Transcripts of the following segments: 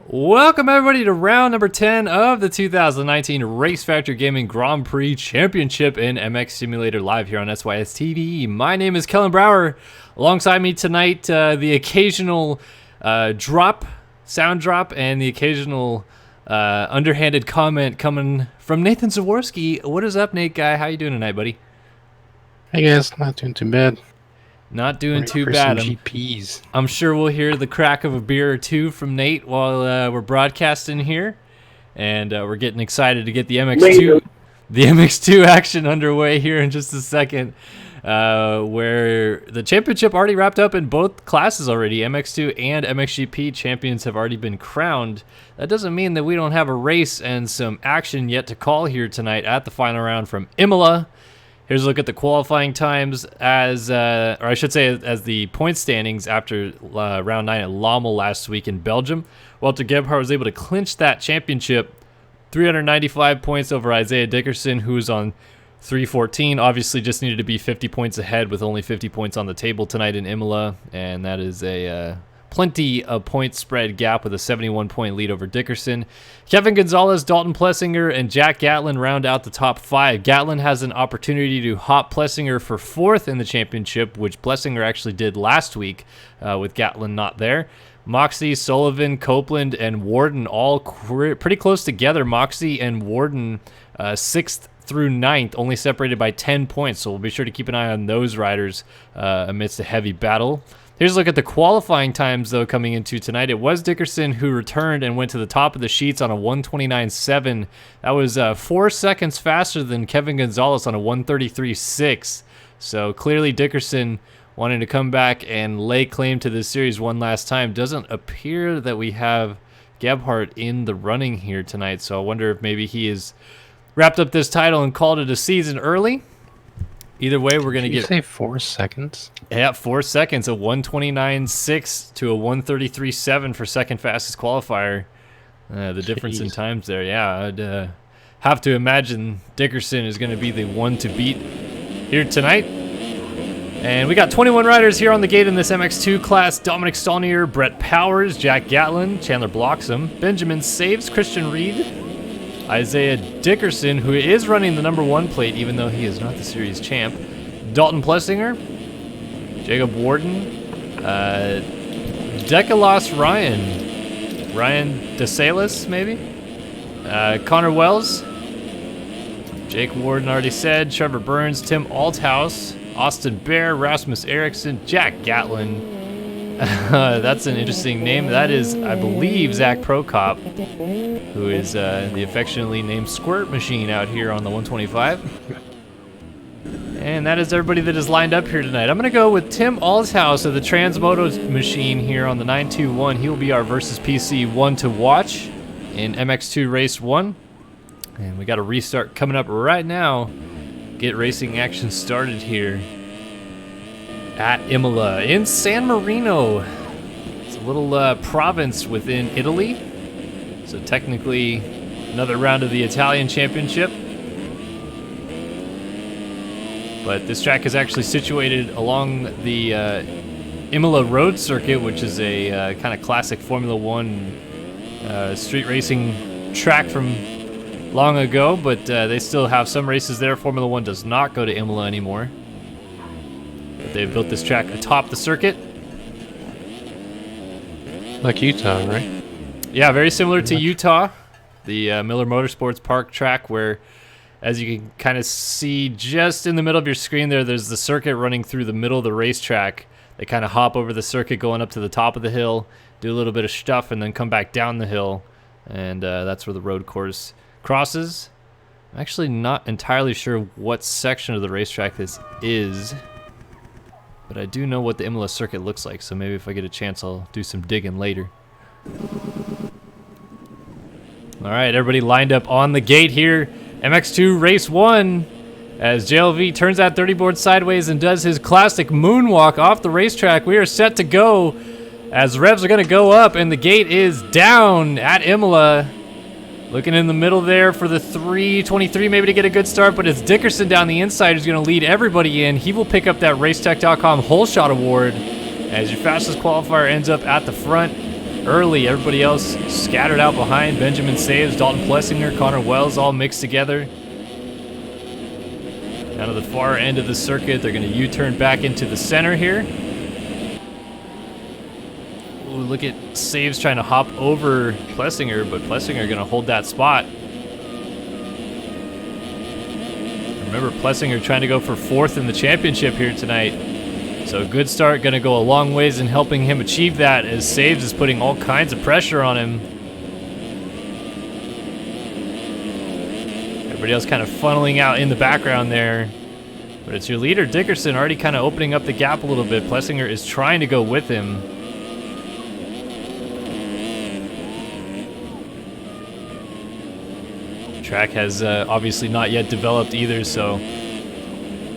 Welcome everybody to round number 10 of the 2019 Race Factor Gaming Grand Prix Championship in MX Simulator live here on SYS TV. My name is Kellen Brower. Alongside me tonight, the occasional sound drop, and the occasional underhanded comment coming from Nathan Zaworski. What is up, Nate guy? How you doing tonight, buddy? Hey guys, not doing too bad. Not doing too bad. I'm sure we'll hear the crack of a beer or two from Nate while we're broadcasting here, and we're getting excited to get the MX2 action underway here in just a second. Where the championship already wrapped up in both classes already. MX2 and MXGP champions have already been crowned. That doesn't mean that we don't have a race and some action yet to call here tonight at the final round from Imola. Here's a look at the qualifying times as the point standings after round 9 at Lommel last week in Belgium. Walter Gebhardt was able to clinch that championship, 395 points over Isaiah Dickerson, who's on 314. Obviously just needed to be 50 points ahead with only 50 points on the table tonight in Imola, and that is a plenty of point spread gap with a 71-point lead over Dickerson. Kevin Gonzalez, Dalton Plessinger, and Jack Gatlin round out the top 5. Gatlin has an opportunity to hop Plessinger for 4th in the championship, which Plessinger actually did last week with Gatlin not there. Moxie, Sullivan, Copeland, and Warden all pretty close together. Moxie and Warden 6th through 9th, only separated by 10 points, so we'll be sure to keep an eye on those riders amidst a heavy battle. Here's a look at the qualifying times, though, coming into tonight. It was Dickerson who returned and went to the top of the sheets on a 129.7. That was 4 seconds faster than Kevin Gonzalez on a 133.6. So clearly Dickerson wanting to come back and lay claim to this series one last time. Doesn't appear that we have Gebhardt in the running here tonight, so I wonder if maybe he has wrapped up this title and called it a season early. Either way, we're going to get... Did you say 4 seconds? Yeah, 4 seconds. A 129.6 to a 133.7 for second fastest qualifier. The difference in times there. Yeah, I'd have to imagine Dickerson is going to be the one to beat here tonight. And we got 21 riders here on the gate in this MX2 class. Dominic Stallnier, Brett Powers, Jack Gatlin, Chandler Bloxham, Benjamin Saves, Christian Reed, Isaiah Dickerson, who is running the number 1 plate, even though he is not the series champ. Dalton Plessinger, Jacob Warden, Decalos Ryan DeSalis, maybe? Connor Wells, Jake Warden already said, Trevor Burns, Tim Althouse, Austin Bear, Rasmus Eriksson, Jack Gatlin. That's an interesting name. That is, I believe, Zach Prokop, who is the affectionately named Squirt Machine out here on the 125. And that is everybody that is lined up here tonight. I'm going to go with Tim Althouse of the Transmoto Machine here on the 921. He will be our versus PC 1 to watch in MX2 Race 1. And we got a restart coming up right now. Get racing action started here at Imola in San Marino. It's a little province within Italy, so technically another round of the Italian Championship. But this track is actually situated along the Imola Road Circuit, which is a kind of classic Formula One street racing track from long ago, but they still have some races there. Formula One does not go to Imola anymore. They've built this track atop the circuit. Like Utah, right? Yeah, very similar to Utah, the Miller Motorsports Park track, where, as you can kind of see just in the middle of your screen there's the circuit running through the middle of the racetrack. They kind of hop over the circuit going up to the top of the hill, do a little bit of stuff, and then come back down the hill. And that's where the road course crosses. I'm actually not entirely sure what section of the racetrack this is, but I do know what the Imola circuit looks like, so maybe if I get a chance, I'll do some digging later. All right, everybody lined up on the gate here. MX2 Race 1, as JLV turns that 30 board sideways and does his classic moonwalk off the racetrack. We are set to go as revs are going to go up, and the gate is down at Imola. Looking in the middle there for the 323 maybe to get a good start, but it's Dickerson down the inside who's going to lead everybody in. He will pick up that Racetech.com Whole Shot Award as your fastest qualifier ends up at the front. early. Everybody else scattered out behind. Benjamin Saves, Dalton Plessinger, Connor Wells all mixed together. Down to the far end of the circuit. They're going to U-turn back into the center here. Ooh, look at Saves trying to hop over Plessinger, but Plessinger going to hold that spot. Remember, Plessinger trying to go for 4th in the championship here tonight. So a good start, going to go a long ways in helping him achieve that, as Saves is putting all kinds of pressure on him. Everybody else kind of funneling out in the background there. But it's your leader, Dickerson, already kind of opening up the gap a little bit. Plessinger is trying to go with him. Track has obviously not yet developed either, so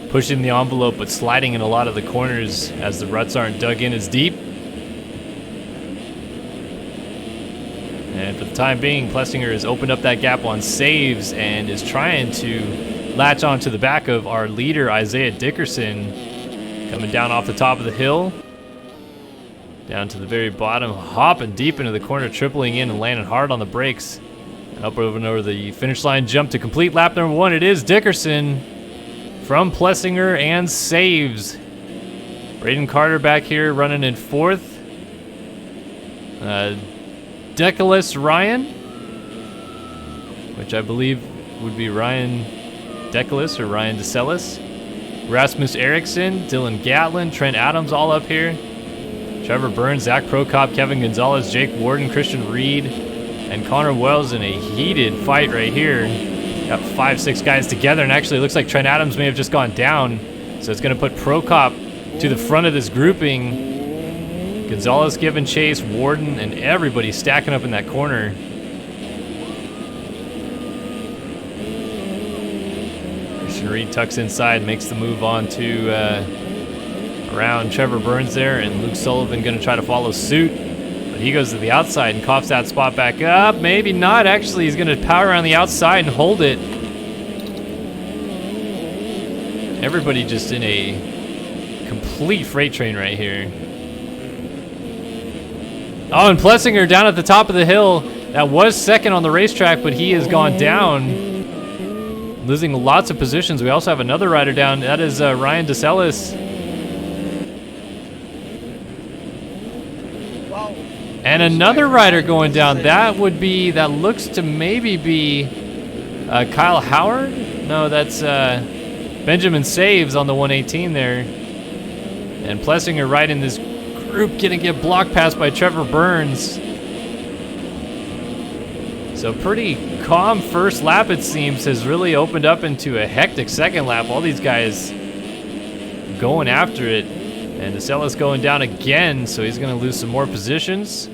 pushing the envelope but sliding in a lot of the corners as the ruts aren't dug in as deep. And for the time being, Plessinger has opened up that gap on Saves and is trying to latch onto the back of our leader, Isaiah Dickerson, coming down off the top of the hill, down to the very bottom, hopping deep into the corner, tripling in and landing hard on the brakes. And up over the finish line jump to complete lap number 1. It is Dickerson from Plessinger and Saves. Braden Carter back here running in 4th. Decalis Ryan, which I believe would be Ryan Decalis or Ryan DeCellis. Rasmus Eriksson, Dylan Gatlin, Trent Adams all up here. Trevor Burns, Zach Prokop, Kevin Gonzalez, Jake Warden, Christian Reed, and Connor Wells in a heated fight right here. Got 5-6 guys together, and actually it looks like Trent Adams may have just gone down. So it's going to put Prokop to the front of this grouping. Gonzalez giving chase, Warden, and everybody stacking up in that corner. Christian Reed tucks inside, makes the move on to around Trevor Burns there, and Luke Sullivan going to try to follow suit. But he goes to the outside and coughs that spot back up. Maybe not, actually. He's going to power around the outside and hold it. Everybody just in a complete freight train right here. Oh, and Plessinger down at the top of the hill. That was second on the racetrack, but he has gone down, losing lots of positions. We also have another rider down. That is Ryan DeCellis. And another rider going down. That looks to maybe be Kyle Howard. No, that's Benjamin Saves on the 118 there. And Plessinger right in this group, getting get block passed by Trevor Burns. So pretty calm first lap, it seems, has really opened up into a hectic second lap. All these guys going after it. And DeCellis going down again, so he's going to lose some more positions.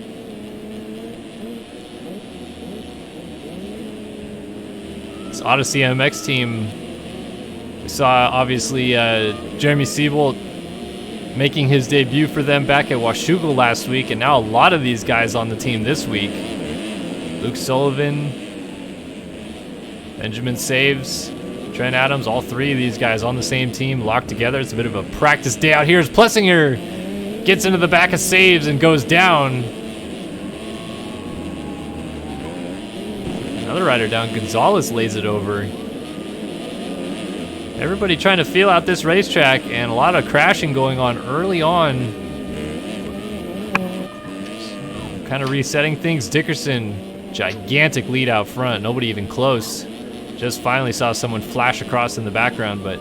This Odyssey MX team, we saw obviously Jeremy Siebold making his debut for them back at Washougal last week, and now a lot of these guys on the team this week. Luke Sullivan, Benjamin Saves, Trent Adams, all 3 of these guys on the same team, locked together. It's a bit of a practice day out here as Plessinger gets into the back of Saves and goes down. Another rider down, Gonzalez lays it over. Everybody trying to feel out this racetrack, and a lot of crashing going on early on. Kind of resetting things. Dickerson, gigantic lead out front, nobody even close. Just finally saw someone flash across in the background, but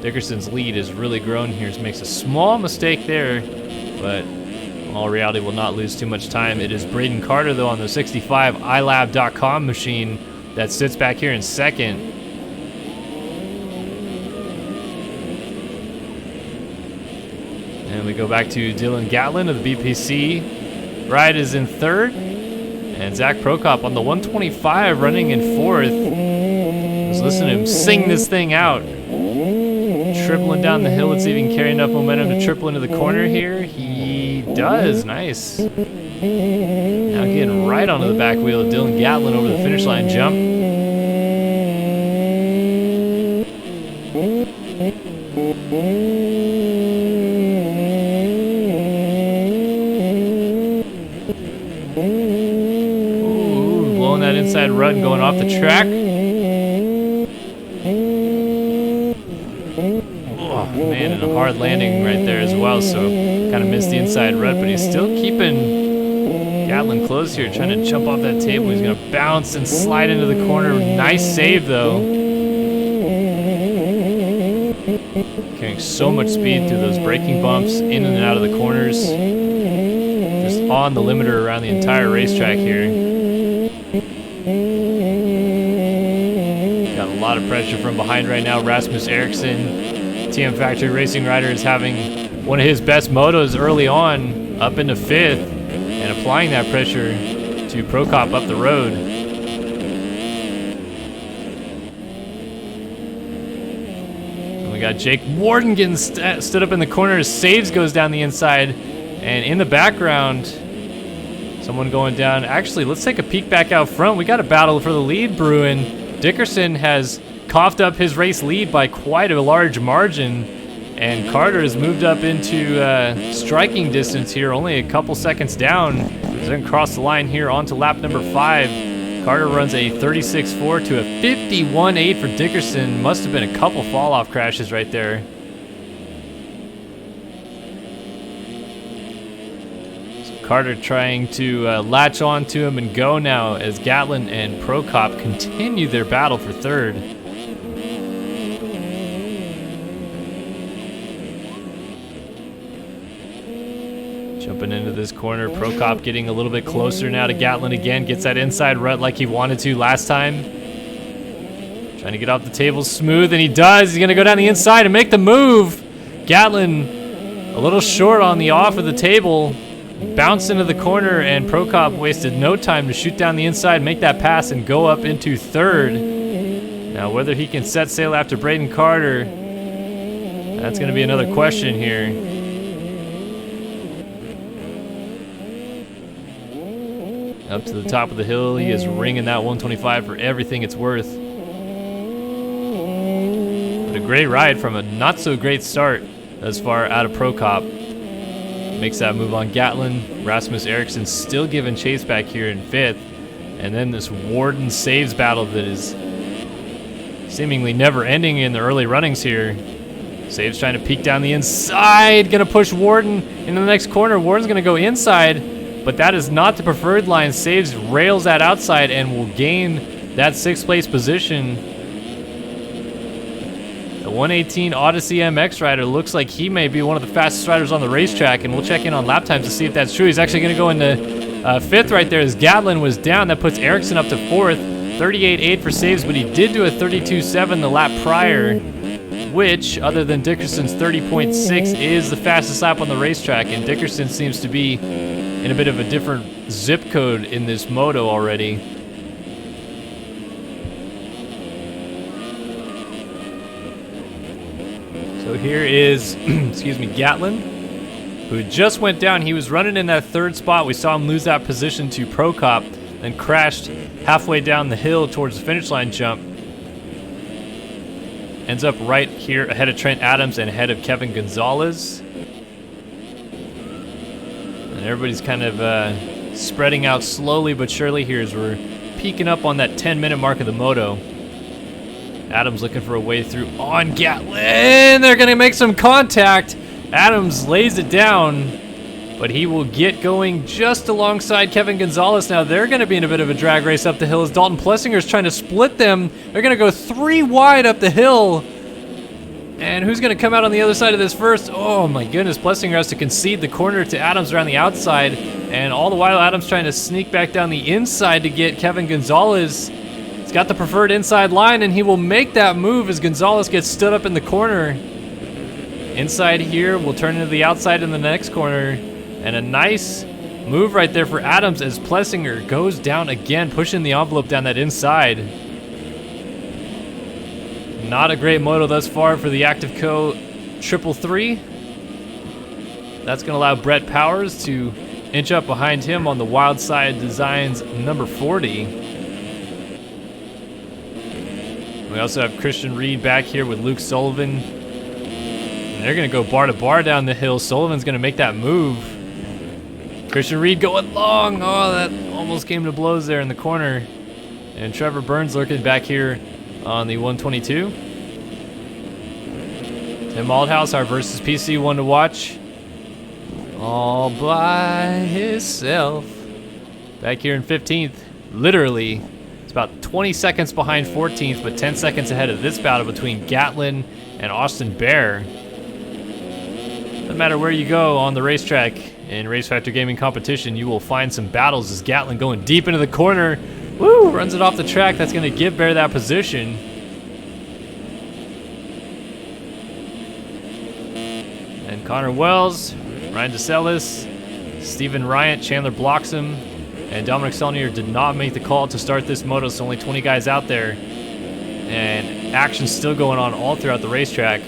Dickerson's lead has really grown here. He makes a small mistake there, but in all reality will not lose too much time. It is Braden Carter, though, on the 65 iLab.com machine that sits back here in second. And we go back to Dylan Gatlin of the BPC. Ride is in third. And Zach Prokop on the 125 running in 4th. Just listen to him sing this thing out. Tripling down the hill. Let's see if he can carry enough momentum to triple into the corner here. He does. Nice. Now getting right onto the back wheel of Dylan Gatlin over the finish line jump. Ooh, blowing that inside rut and going off the track. Oh, man, and a hard landing right there as well, so kind of missed the inside rut, but he's still keeping Kaplan close here, trying to jump off that table. He's going to bounce and slide into the corner. Nice save, though. Carrying so much speed through those braking bumps, in and out of the corners. Just on the limiter around the entire racetrack here. Got a lot of pressure from behind right now. Rasmus Eriksson, TM Factory Racing rider, is having one of his best motos early on, up into 5th, and applying that pressure to Prokop up the road. And we got Jake Warden getting stood up in the corner as Saves goes down the inside, and in the background, someone going down. Actually, let's take a peek back out front. We got a battle for the lead brewing. Dickerson has coughed up his race lead by quite a large margin, and Carter has moved up into striking distance here, only a couple seconds down. He's going to cross the line here onto lap number 5. Carter runs a 36.4 to a 51.8 for Dickerson. Must have been a couple fall-off crashes right there. So Carter trying to latch on to him and go now as Gatlin and Prokop continue their battle for 3rd. Jumping into this corner, Prokop getting a little bit closer now to Gatlin again. Gets that inside rut like he wanted to last time. Trying to get off the table smooth, and he does. He's going to go down the inside and make the move. Gatlin a little short on the off of the table. Bounced into the corner, and Prokop wasted no time to shoot down the inside, make that pass, and go up into 3rd. Now, whether he can set sail after Braden Carter, that's going to be another question here. Up to the top of the hill, he is ringing that 125 for everything it's worth. But a great ride from a not-so-great start thus far out of Prokop. Makes that move on Gatlin. Rasmus Eriksson still giving chase back here in 5th. And then this Warden Saves battle that is seemingly never ending in the early runnings here. Saves trying to peek down the inside. Going to push Warden into the next corner. Warden's going to go inside. But that is not the preferred line. Saves rails that outside and will gain that 6th place position. The 118 Odyssey MX rider looks like he may be one of the fastest riders on the racetrack, and we'll check in on lap times to see if that's true. He's actually going to go into 5th right there as Gatlin was down. That puts Eriksson up to 4th. 38.8 for Saves, but he did do a 32.7 the lap prior, which, other than Dickerson's 30.6, is the fastest lap on the racetrack, and Dickerson seems to be in a bit of a different zip code in this moto already. So here is, excuse me, Gatlin, who just went down. He was running in that 3rd spot. We saw him lose that position to Prokop, then crashed halfway down the hill towards the finish line jump. Ends up right here ahead of Trent Adams and ahead of Kevin Gonzalez. And everybody's kind of spreading out slowly but surely here as we're peeking up on that 10-minute mark of the moto. Adams looking for a way through on Gatlin. They're going to make some contact. Adams lays it down, but he will get going just alongside Kevin Gonzalez. Now they're going to be in a bit of a drag race up the hill as Dalton Plessinger's trying to split them. They're going to go 3 wide up the hill. And who's going to come out on the other side of this first? Oh my goodness, Plessinger has to concede the corner to Adams around the outside. And all the while, Adams trying to sneak back down the inside to get Kevin Gonzalez. He's got the preferred inside line, and he will make that move as Gonzalez gets stood up in the corner. Inside here will turn into the outside in the next corner. And a nice move right there for Adams as Plessinger goes down again, pushing the envelope down that inside. Not a great moto thus far for the Active Co. 333. That's going to allow Brett Powers to inch up behind him on the Wild Side Designs number 40. We also have Christian Reed back here with Luke Sullivan. And they're going to go bar to bar down the hill. Sullivan's going to make that move. Christian Reed going long. Oh, that almost came to blows there in the corner. And Trevor Burns lurking back here on the 122. Tim Aldhouse, our versus PC one to watch. All by himself. Back here in 15th, literally, it's about 20 seconds behind 14th, but 10 seconds ahead of this battle between Gatlin and Austin Bear. No matter where you go on the racetrack in Race Factor Gaming competition, you will find some battles as Gatlin going deep into the corner. Woo! Runs it off the track. That's going to give Bear that position. And Connor Wells, Ryan Gonzalez, Steven Ryant, Chandler blocks him, and Dominic Saulnier did not make the call to start this moto, so only 20 guys out there. And action's still going on all throughout the racetrack.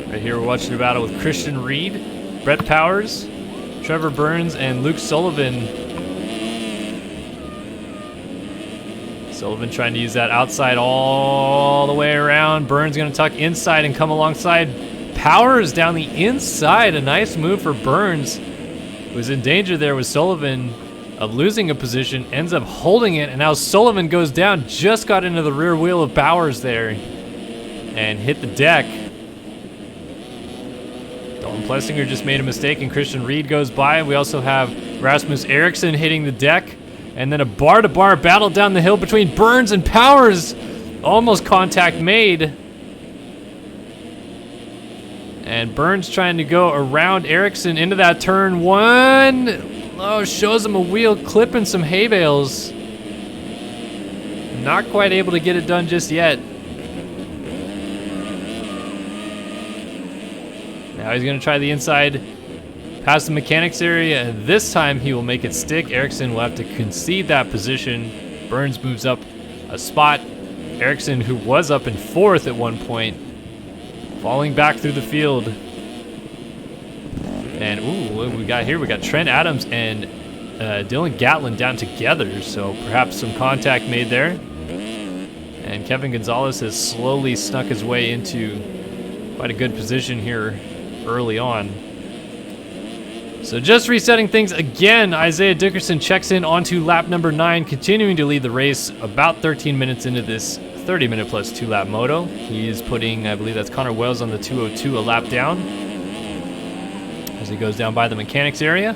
Right here we're watching a battle with Christian Reed, Brett Powers, Trevor Burns, and Luke Sullivan. Sullivan trying to use that outside all the way around. Burns going to tuck inside and come alongside Powers down the inside. A nice move for Burns, who was in danger there with Sullivan of losing a position, ends up holding it, and now Sullivan goes down, just got into the rear wheel of Powers there and hit the deck. Dalton Plessinger just made a mistake and Christian Reed goes by. We also have Rasmus Eriksson hitting the deck, and then a bar-to-bar battle down the hill between Burns and Powers. Almost contact made. And Burns trying to go around Eriksson into that turn one. Oh, shows him a wheel, clipping some hay bales. Not quite able to get it done just yet. Now he's going to try the inside past the mechanics area, and this time he will make it stick. Eriksson will have to concede that position. Burns moves up a spot. Eriksson, who was up in 4th at one point, falling back through the field. And ooh, what we got here? We got Trent Adams and Dylan Gatlin down together, so perhaps some contact made there. And Kevin Gonzalez has slowly snuck his way into quite a good position here early on. So just resetting things again, Isaiah Dickerson checks in onto lap number 9, continuing to lead the race about 13 minutes into this 30-minute plus 2-lap moto. He is putting, I believe that's Connor Wells on the 202 a lap down as he goes down by the mechanics area.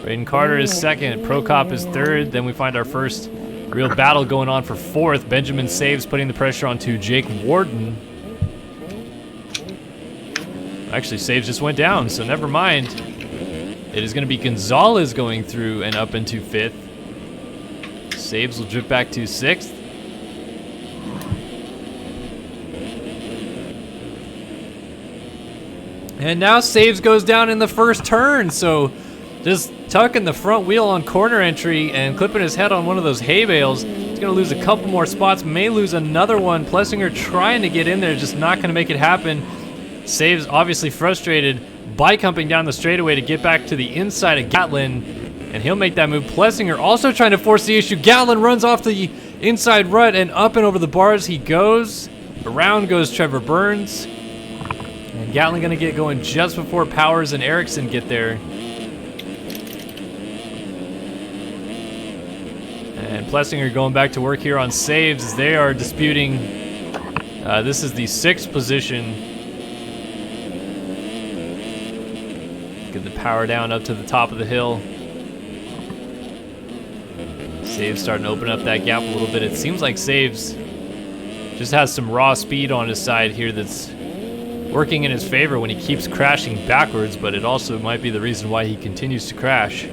Braden Carter is 2nd, Prokop is 3rd. Then we find our first real battle going on for 4th. Benjamin Saves putting the pressure onto Jake Warden. Actually, Saves just went down, so never mind. It is going to be Gonzalez going through and up into 5th. Saves will drip back to 6th. And now Saves goes down in the first turn, so just tucking the front wheel on corner entry and clipping his head on one of those hay bales. He's going to lose a couple more spots, may lose another one. Plessinger trying to get in there, just not going to make it happen. Saves obviously frustrated, bike humping down the straightaway to get back to the inside of Gatlin, and he'll make that move. Plessinger also trying to force the issue. Gatlin runs off the inside rut, and up and over the bars he goes. Around goes Trevor Burns. And Gatlin going to get going just before Powers and Eriksson get there. And Plessinger going back to work here on Saves as they are disputing. This is the 6th position. Get the power down up to the top of the hill. Saves starting to open up that gap a little bit. It seems like Saves just has some raw speed on his side here that's working in his favor when he keeps crashing backwards, but it also might be the reason why he continues to crash.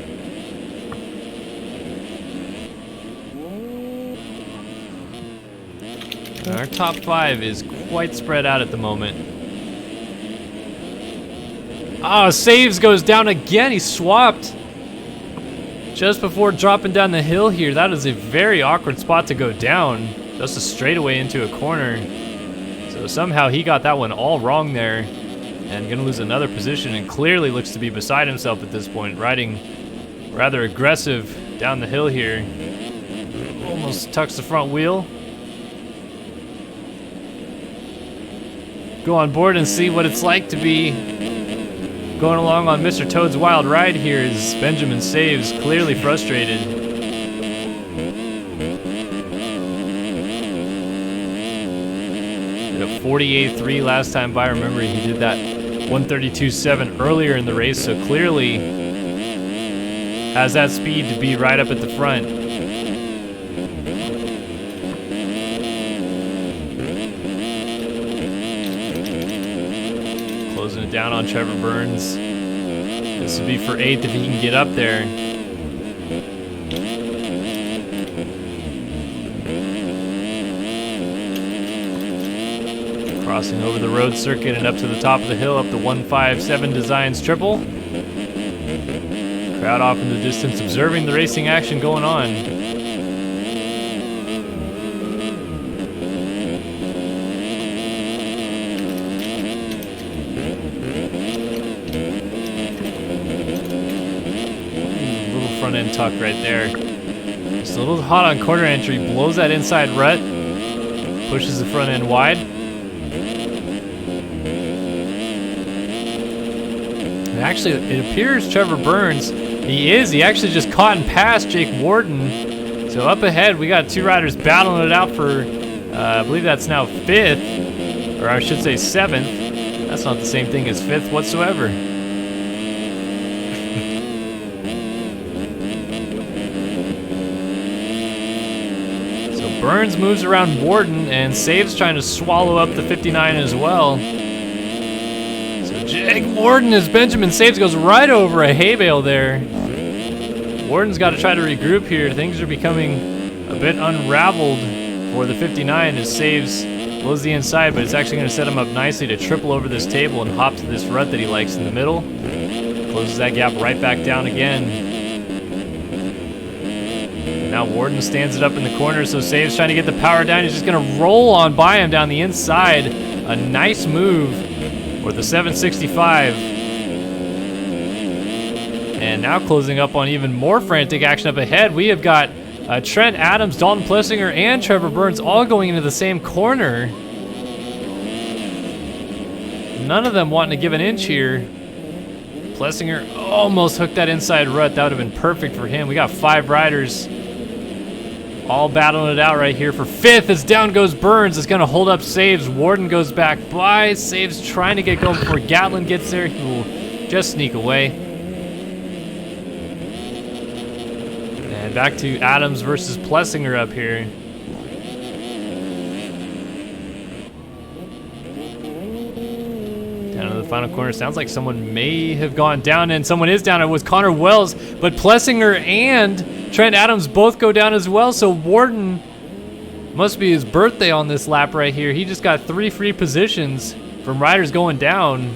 Our top 5 is quite spread out at the moment. Oh, Saves goes down again. He swapped just before dropping down the hill here. That is a very awkward spot to go down. Just a straightaway into a corner. So somehow he got that one all wrong there. And gonna lose another position, and clearly looks to be beside himself at this point. Riding rather aggressive down the hill here. Almost tucks the front wheel. Go on board and see what it's like to be going along on Mr. Toad's wild ride here is Benjamin Saves, clearly frustrated. Did a 48.3 last time by, remember he did that 132.7 earlier in the race, so clearly has that speed to be right up at the front. Closing it down on Trevor Burns. This would be for 8th if he can get up there. Crossing over the road circuit and up to the top of the hill, up the 157 Designs triple. Crowd off in the distance observing the racing action going on. Little front end tuck right there. Just a little hot on corner entry, blows that inside rut, pushes the front end wide. And actually, it appears Trevor Burns, he actually just caught and passed Jake Warden. So up ahead, we got two riders battling it out for, I believe that's now 5th, or I should say 7th. That's not the same thing as 5th whatsoever. So Burns moves around Warden, and Saves trying to swallow up the 59 as well. Jake Warden, as Benjamin Saves, goes right over a hay bale there. Warden's got to try to regroup here. Things are becoming a bit unraveled for the 59 as Saves blows the inside, but it's actually going to set him up nicely to triple over this table and hop to this rut that he likes in the middle. Closes that gap right back down again. Now Warden stands it up in the corner, so Saves trying to get the power down. He's just going to roll on by him down the inside. A nice move for the 765. And now closing up on even more frantic action up ahead, we have got Trent Adams, Dalton Plessinger, and Trevor Burns all going into the same corner. None of them wanting to give an inch here. Plessinger almost hooked that inside rut. That would have been perfect for him. We got 5 riders all battling it out right here for 5th as down goes Burns. It's going to hold up Saves. Warden goes back by. Saves trying to get going before Gatlin gets there. He will just sneak away. And back to Adams versus Plessinger up here. Down to the final corner. Sounds like someone may have gone down, and someone is down. It was Connor Wells, but Plessinger and Trent Adams both go down as well, so Warden must be his birthday on this lap right here. He just got 3 free positions from riders going down.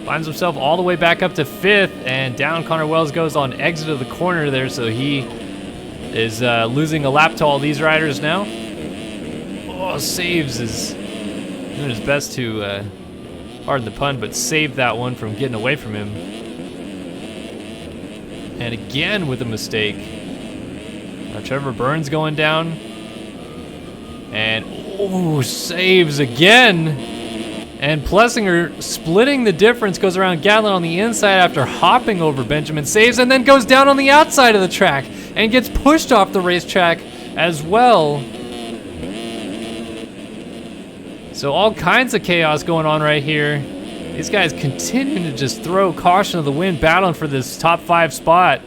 Finds himself all the way back up to 5th, and down Connor Wells goes on exit of the corner there, so he is losing a lap to all these riders now. Oh, Saves is doing his best to, pardon the pun, but save that one from getting away from him. And again with a mistake. Now Trevor Burns going down. And, oh, Saves again. And Plessinger splitting the difference, goes around Gatlin on the inside after hopping over Benjamin Saves, and then goes down on the outside of the track and gets pushed off the racetrack as well. So all kinds of chaos going on right here. These guys continuing to just throw caution to the wind, battling for this top 5 spot.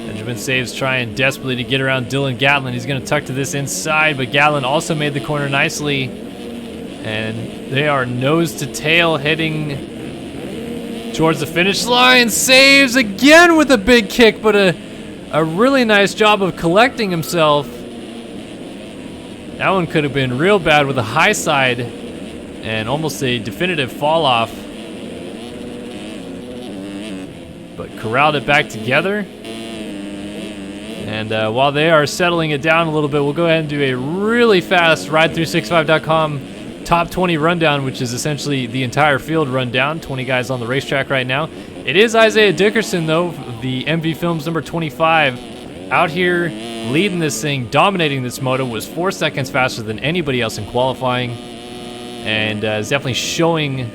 Benjamin Saves trying desperately to get around Dylan Gatlin. He's going to tuck to this inside, but Gatlin also made the corner nicely. And they are nose to tail heading towards the finish line. Saves again with a big kick, but a really nice job of collecting himself. That one could have been real bad with a high side and almost a definitive fall off. But corralled it back together. And while they are settling it down a little bit, we'll go ahead and do a really fast Ride365.com top 20 rundown, which is essentially the entire field rundown. 20 guys on the racetrack right now. It is Isaiah Dickerson, though, the MV Films number 25, out here leading this thing, dominating this moto, was 4 seconds faster than anybody else in qualifying, and is definitely showing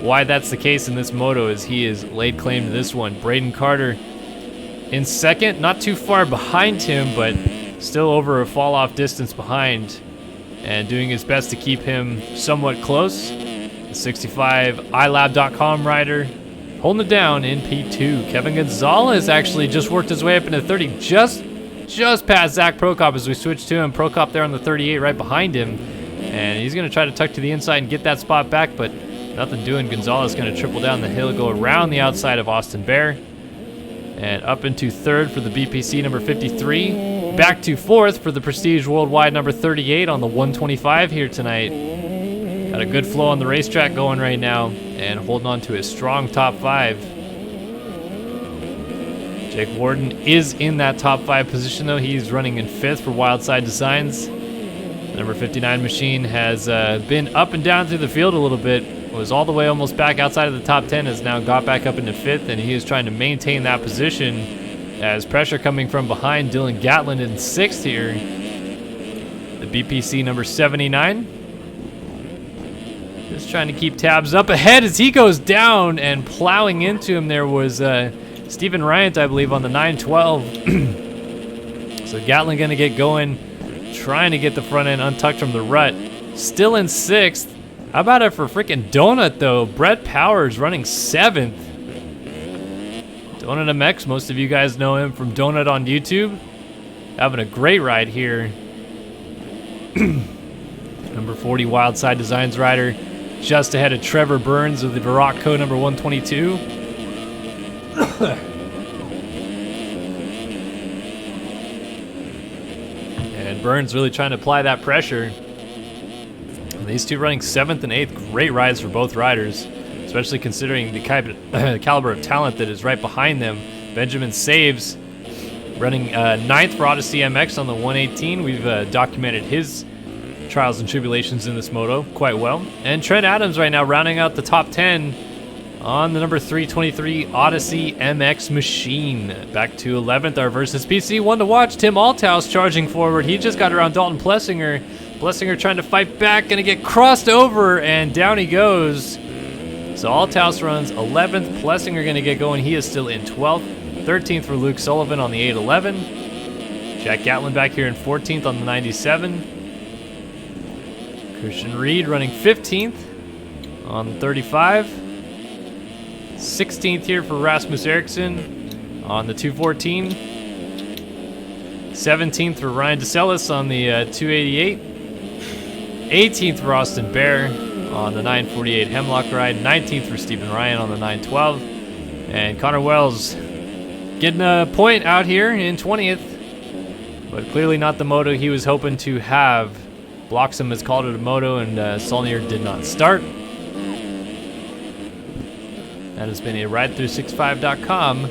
why that's the case in this moto, as he has laid claim to this one. Braden Carter in second, not too far behind him, but still over a fall off distance behind, and doing his best to keep him somewhat close. The 65 iLab.com rider holding it down in P2. Kevin Gonzalez actually just worked his way up into 30, just past Zach Prokop as we switch to him. Prokop there on the 38 right behind him, and he's going to try to tuck to the inside and get that spot back, but nothing doing. Gonzalez going to triple down the hill, go around the outside of Austin Bear, and up into third for the BPC number 53. Back to fourth for the Prestige Worldwide number 38 on the 125 here tonight. Got a good flow on the racetrack going right now, and holding on to a strong top 5. Jake Warden is in that top 5 position though. He's running in 5th for Wildside Designs. The number 59 machine has been up and down through the field a little bit. Was all the way almost back outside of the top 10, has now got back up into 5th, and he is trying to maintain that position as pressure coming from behind. Dylan Gatlin in 6th here. The BPC number 79. Just trying to keep tabs up ahead as he goes down, and plowing into him there was Stephen Ryant, I believe, on the 912. So Gatlin going to get going, trying to get the front end untucked from the rut. Still in 6th. How about it for freaking Donut, though? Brett Powers running 7th. Donut MX, most of you guys know him from Donut on YouTube. Having a great ride here. Number 40 Wildside Designs rider, just ahead of Trevor Burns of the Barak code number 122. And Burns really trying to apply that pressure. And these two running 7th and 8th, great rides for both riders, especially considering the caliber of talent that is right behind them. Benjamin Saves running 9th for Odyssey MX on the 118. We've documented his trials and tribulations in this moto quite well. And Trent Adams right now rounding out the top 10 on the number 323 Odyssey MX machine. Back to 11th, our versus PC one to watch. Tim Althouse charging forward. He just got around Dalton Plessinger. Plessinger trying to fight back, gonna get crossed over, and down he goes. So Althouse runs 11th. Plessinger gonna get going. He is still in 12th. 13th for Luke Sullivan on the 811. Jack Gatlin back here in 14th on the 97. Christian Reed running 15th on 35. 16th here for Rasmus Eriksson on the 214. 17th for Ryan DeCellis on the 288. 18th for Austin Bear on the 948 Hemlock ride. 19th for Stephen Ryan on the 912. And Connor Wells getting a point out here in 20th, but clearly not the moto he was hoping to have. Bloxham has called it a moto, and Saulnier did not start. That has been a RideThrough65.com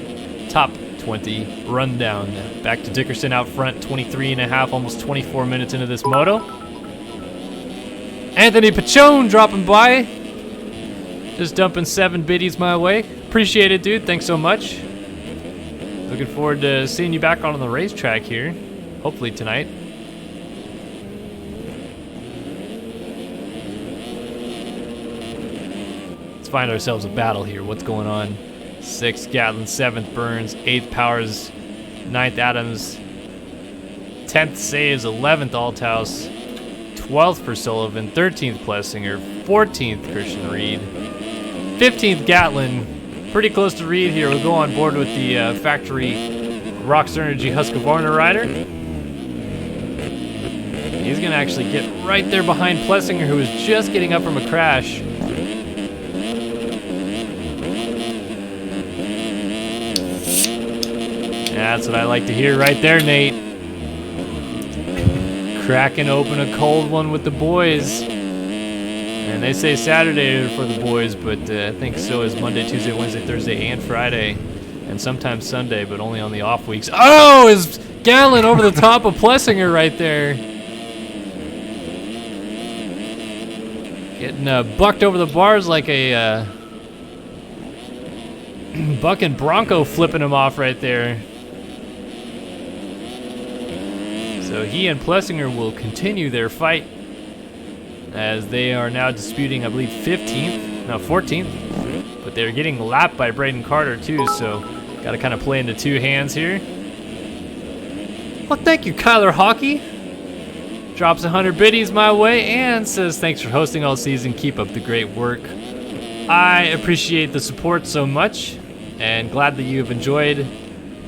top 20 rundown. Back to Dickerson out front, 23 and a half, almost 24 minutes into this moto. Anthony Pachone dropping by. Just dumping 7 biddies my way. Appreciate it, dude. Thanks so much. Looking forward to seeing you back on the racetrack here, hopefully tonight. Find ourselves a battle here. What's going on? 6th Gatlin, 7th Burns, 8th Powers, 9th Adams, 10th Saves, 11th Althouse, 12th for Sullivan, 13th Plessinger, 14th Christian Reed, 15th Gatlin. Pretty close to Reed here. We'll go on board with the factory Rockstar Energy Husqvarna rider. He's going to actually get right there behind Plessinger, who was just getting up from a crash. That's what I like to hear right there, Nate. Cracking open a cold one with the boys. And they say Saturday for the boys, but I think so is Monday, Tuesday, Wednesday, Thursday, and Friday. And sometimes Sunday, but only on the off weeks. Oh, is Gatlin over the top of Plessinger right there. Getting bucked over the bars like a bucking bronco, flipping him off right there. So he and Plessinger will continue their fight as they are now disputing, I believe, 14th. But they're getting lapped by Braden Carter too, so got to kind of play into two hands here. Well, thank you, Kyler Hockey. Drops 100 biddies my way and says thanks for hosting all season. Keep up the great work. I appreciate the support so much and glad that you have enjoyed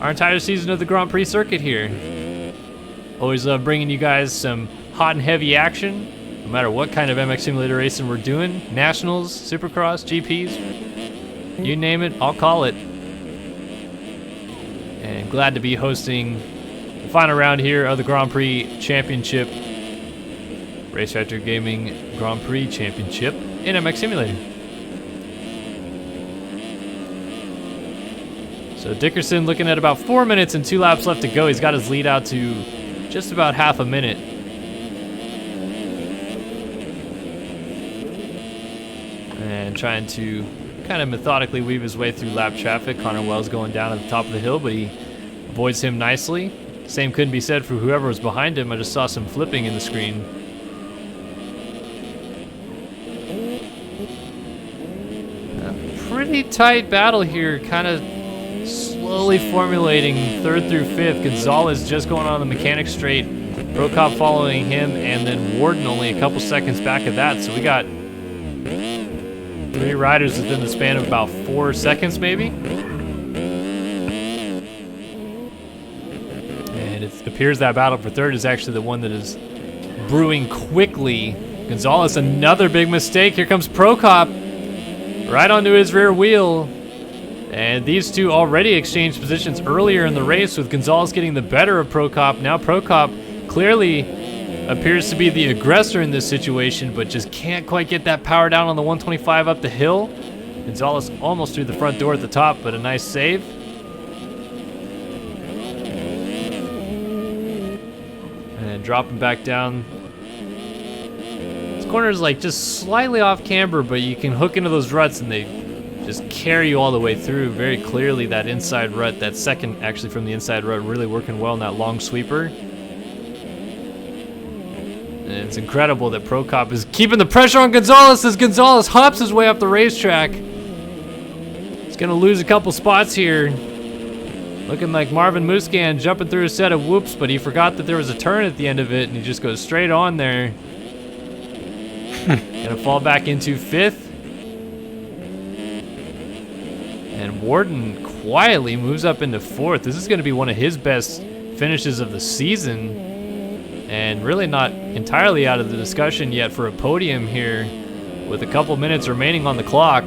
our entire season of the Grand Prix circuit here. Always love bringing you guys some hot and heavy action, no matter what kind of MX Simulator racing we're doing. Nationals, Supercross, GPs, you name it, I'll call it. And glad to be hosting the final round here of the Grand Prix Championship, Race Factor Gaming Grand Prix Championship in MX Simulator. So Dickerson looking at about 4 minutes and 2 laps left to go. He's got his lead out to just about half a minute. And trying to kind of methodically weave his way through lap traffic. Connor Wells going down at the top of the hill, but he avoids him nicely. Same couldn't be said for whoever was behind him. I just saw some flipping in the screen. A pretty tight battle here, kind of slowly formulating third through fifth. Gonzalez just going on the mechanic straight. Prokop following him, and then Warden only a couple seconds back of that. So we got 3 riders within the span of about 4 seconds maybe. And it appears that battle for third is actually the one that is brewing quickly. Gonzalez, another big mistake. Here comes Prokop right onto his rear wheel. And these two already exchanged positions earlier in the race, with Gonzalez getting the better of Prokop. Now Prokop clearly appears to be the aggressor in this situation, but just can't quite get that power down on the 125 up the hill. Gonzalez almost through the front door at the top, but a nice save. And dropping back down. This corner is like just slightly off camber, but you can hook into those ruts and they just carry you all the way through. Very clearly that inside rut, that second actually from the inside rut, really working well in that long sweeper. And it's incredible that Prokop is keeping the pressure on Gonzalez as Gonzalez hops his way up the racetrack. He's gonna lose a couple spots here. Looking like Marvin Muscan jumping through a set of whoops, but he forgot that there was a turn at the end of it and he just goes straight on there. Gonna fall back into fifth. And Warden quietly moves up into fourth. This is going to be one of his best finishes of the season. And really not entirely out of the discussion yet for a podium here with a couple minutes remaining on the clock.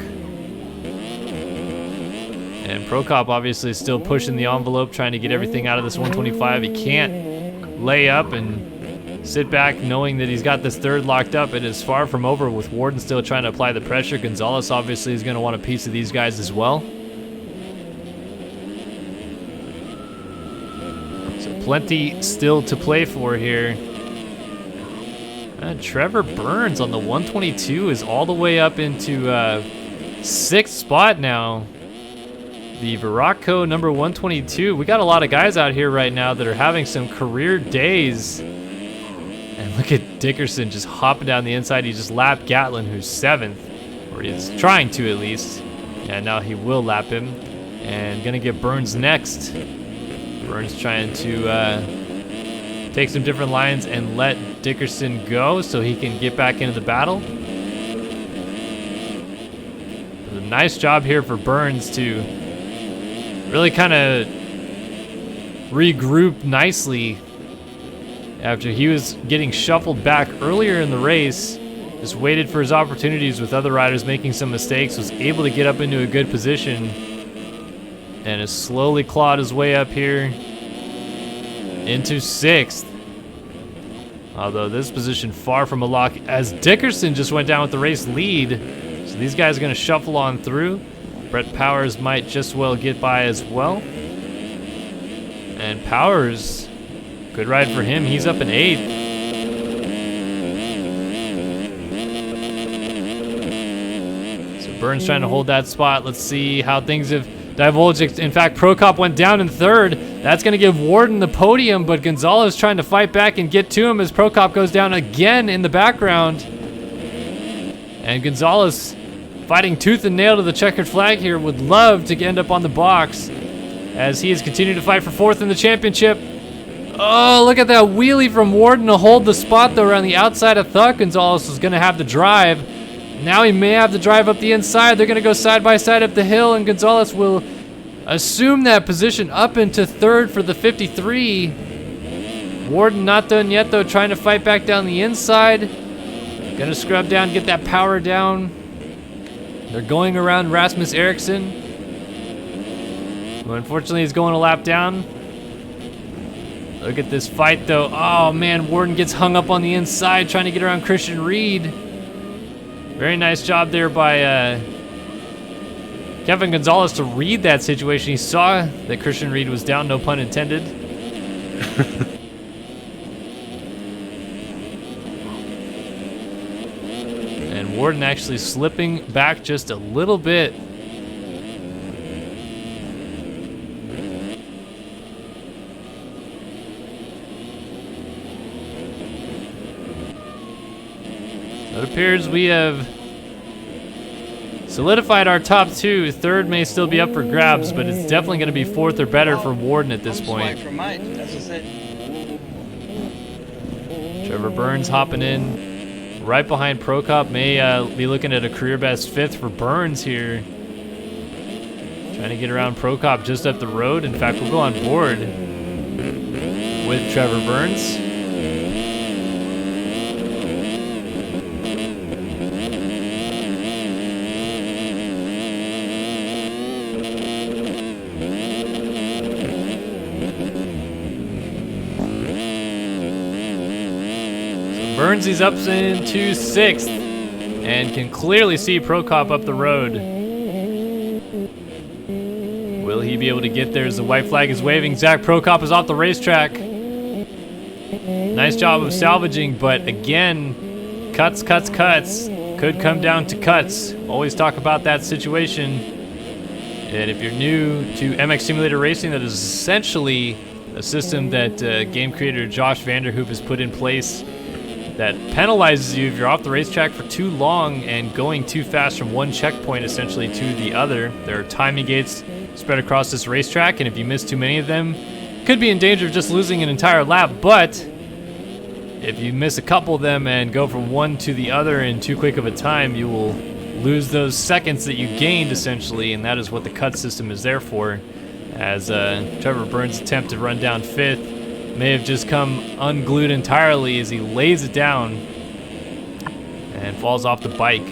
And Prokop obviously still pushing the envelope, trying to get everything out of this 125. He can't lay up and sit back knowing that he's got this third locked up. It is far from over with Warden still trying to apply the pressure. Gonzalez obviously is going to want a piece of these guys as well. Plenty still to play for here. Trevor Burns on the 122 is all the way up into 6th spot now. The Veracco number 122. We got a lot of guys out here right now that are having some career days. And look at Dickerson just hopping down the inside. He just lapped Gatlin, who's 7th, or he's trying to at least. And now he will lap him. And gonna get Burns next. Burns trying to take some different lines and let Dickerson go so he can get back into the battle. A nice job here for Burns to really kind of regroup nicely after he was getting shuffled back earlier in the race. Just waited for his opportunities with other riders making some mistakes, was able to get up into a good position, and has slowly clawed his way up here into 6th. Although this position far from a lock as Dickerson just went down with the race lead. So these guys are going to shuffle on through. Brett Powers might just well get by as well. And Powers, good ride for him. He's up in 8th. So Burns trying to hold that spot. Let's see how things have divulged. In fact, Prokop went down in 3rd That's going to give Warden the podium, but Gonzalez trying to fight back and get to him as Prokop goes down again in the background. And Gonzalez fighting tooth and nail to the checkered flag here, would love to end up on the box as he is continuing to fight for 4th in the championship. Oh, look at that wheelie from Warden to hold the spot, though, around the outside of Thuck. Gonzalez is going to have the drive. Now he may have the drive up the inside. They're going to go side by side up the hill, and Gonzalez will assume that position up into 3rd for the 53. Warden not done yet, though, trying to fight back down the inside. Going to scrub down, get that power down. They're going around Rasmus Eriksson, who unfortunately is going a lap down. Look at this fight, though. Oh, man, Warden gets hung up on the inside trying to get around Christian Reed. Very nice job there by Kevin Gonzalez to read that situation. He saw that Christian Reed was down, no pun intended. And Warden actually slipping back just a little bit. It appears we have solidified our top 2. 3rd may still be up for grabs, but it's definitely going to be 4th or better for Warden at this point. Trevor Burns hopping in right behind Prokop. May be looking at a career best 5th for Burns here. Trying to get around Prokop just up the road. In fact, we'll go on board with Trevor Burns. Burnsy's up into 6th and can clearly see Prokop up the road. Will he be able to get there as the white flag is waving? Zach Prokop is off the racetrack. Nice job of salvaging, but again, cuts. Could come down to cuts. Always talk about that situation. And if you're new to MX Simulator Racing, that is essentially a system that game creator Josh Vanderhoop has put in place that penalizes you if you're off the racetrack for too long and going too fast from one checkpoint essentially to the other. There are timing gates spread across this racetrack, and if you miss too many of them, could be in danger of just losing an entire lap. But if you miss a couple of them and go from one to the other in too quick of a time, you will lose those seconds that you gained essentially, and that is what the cut system is there for. As Trevor Burns' attempt to run down 5th may have just come unglued entirely as he lays it down and falls off the bike.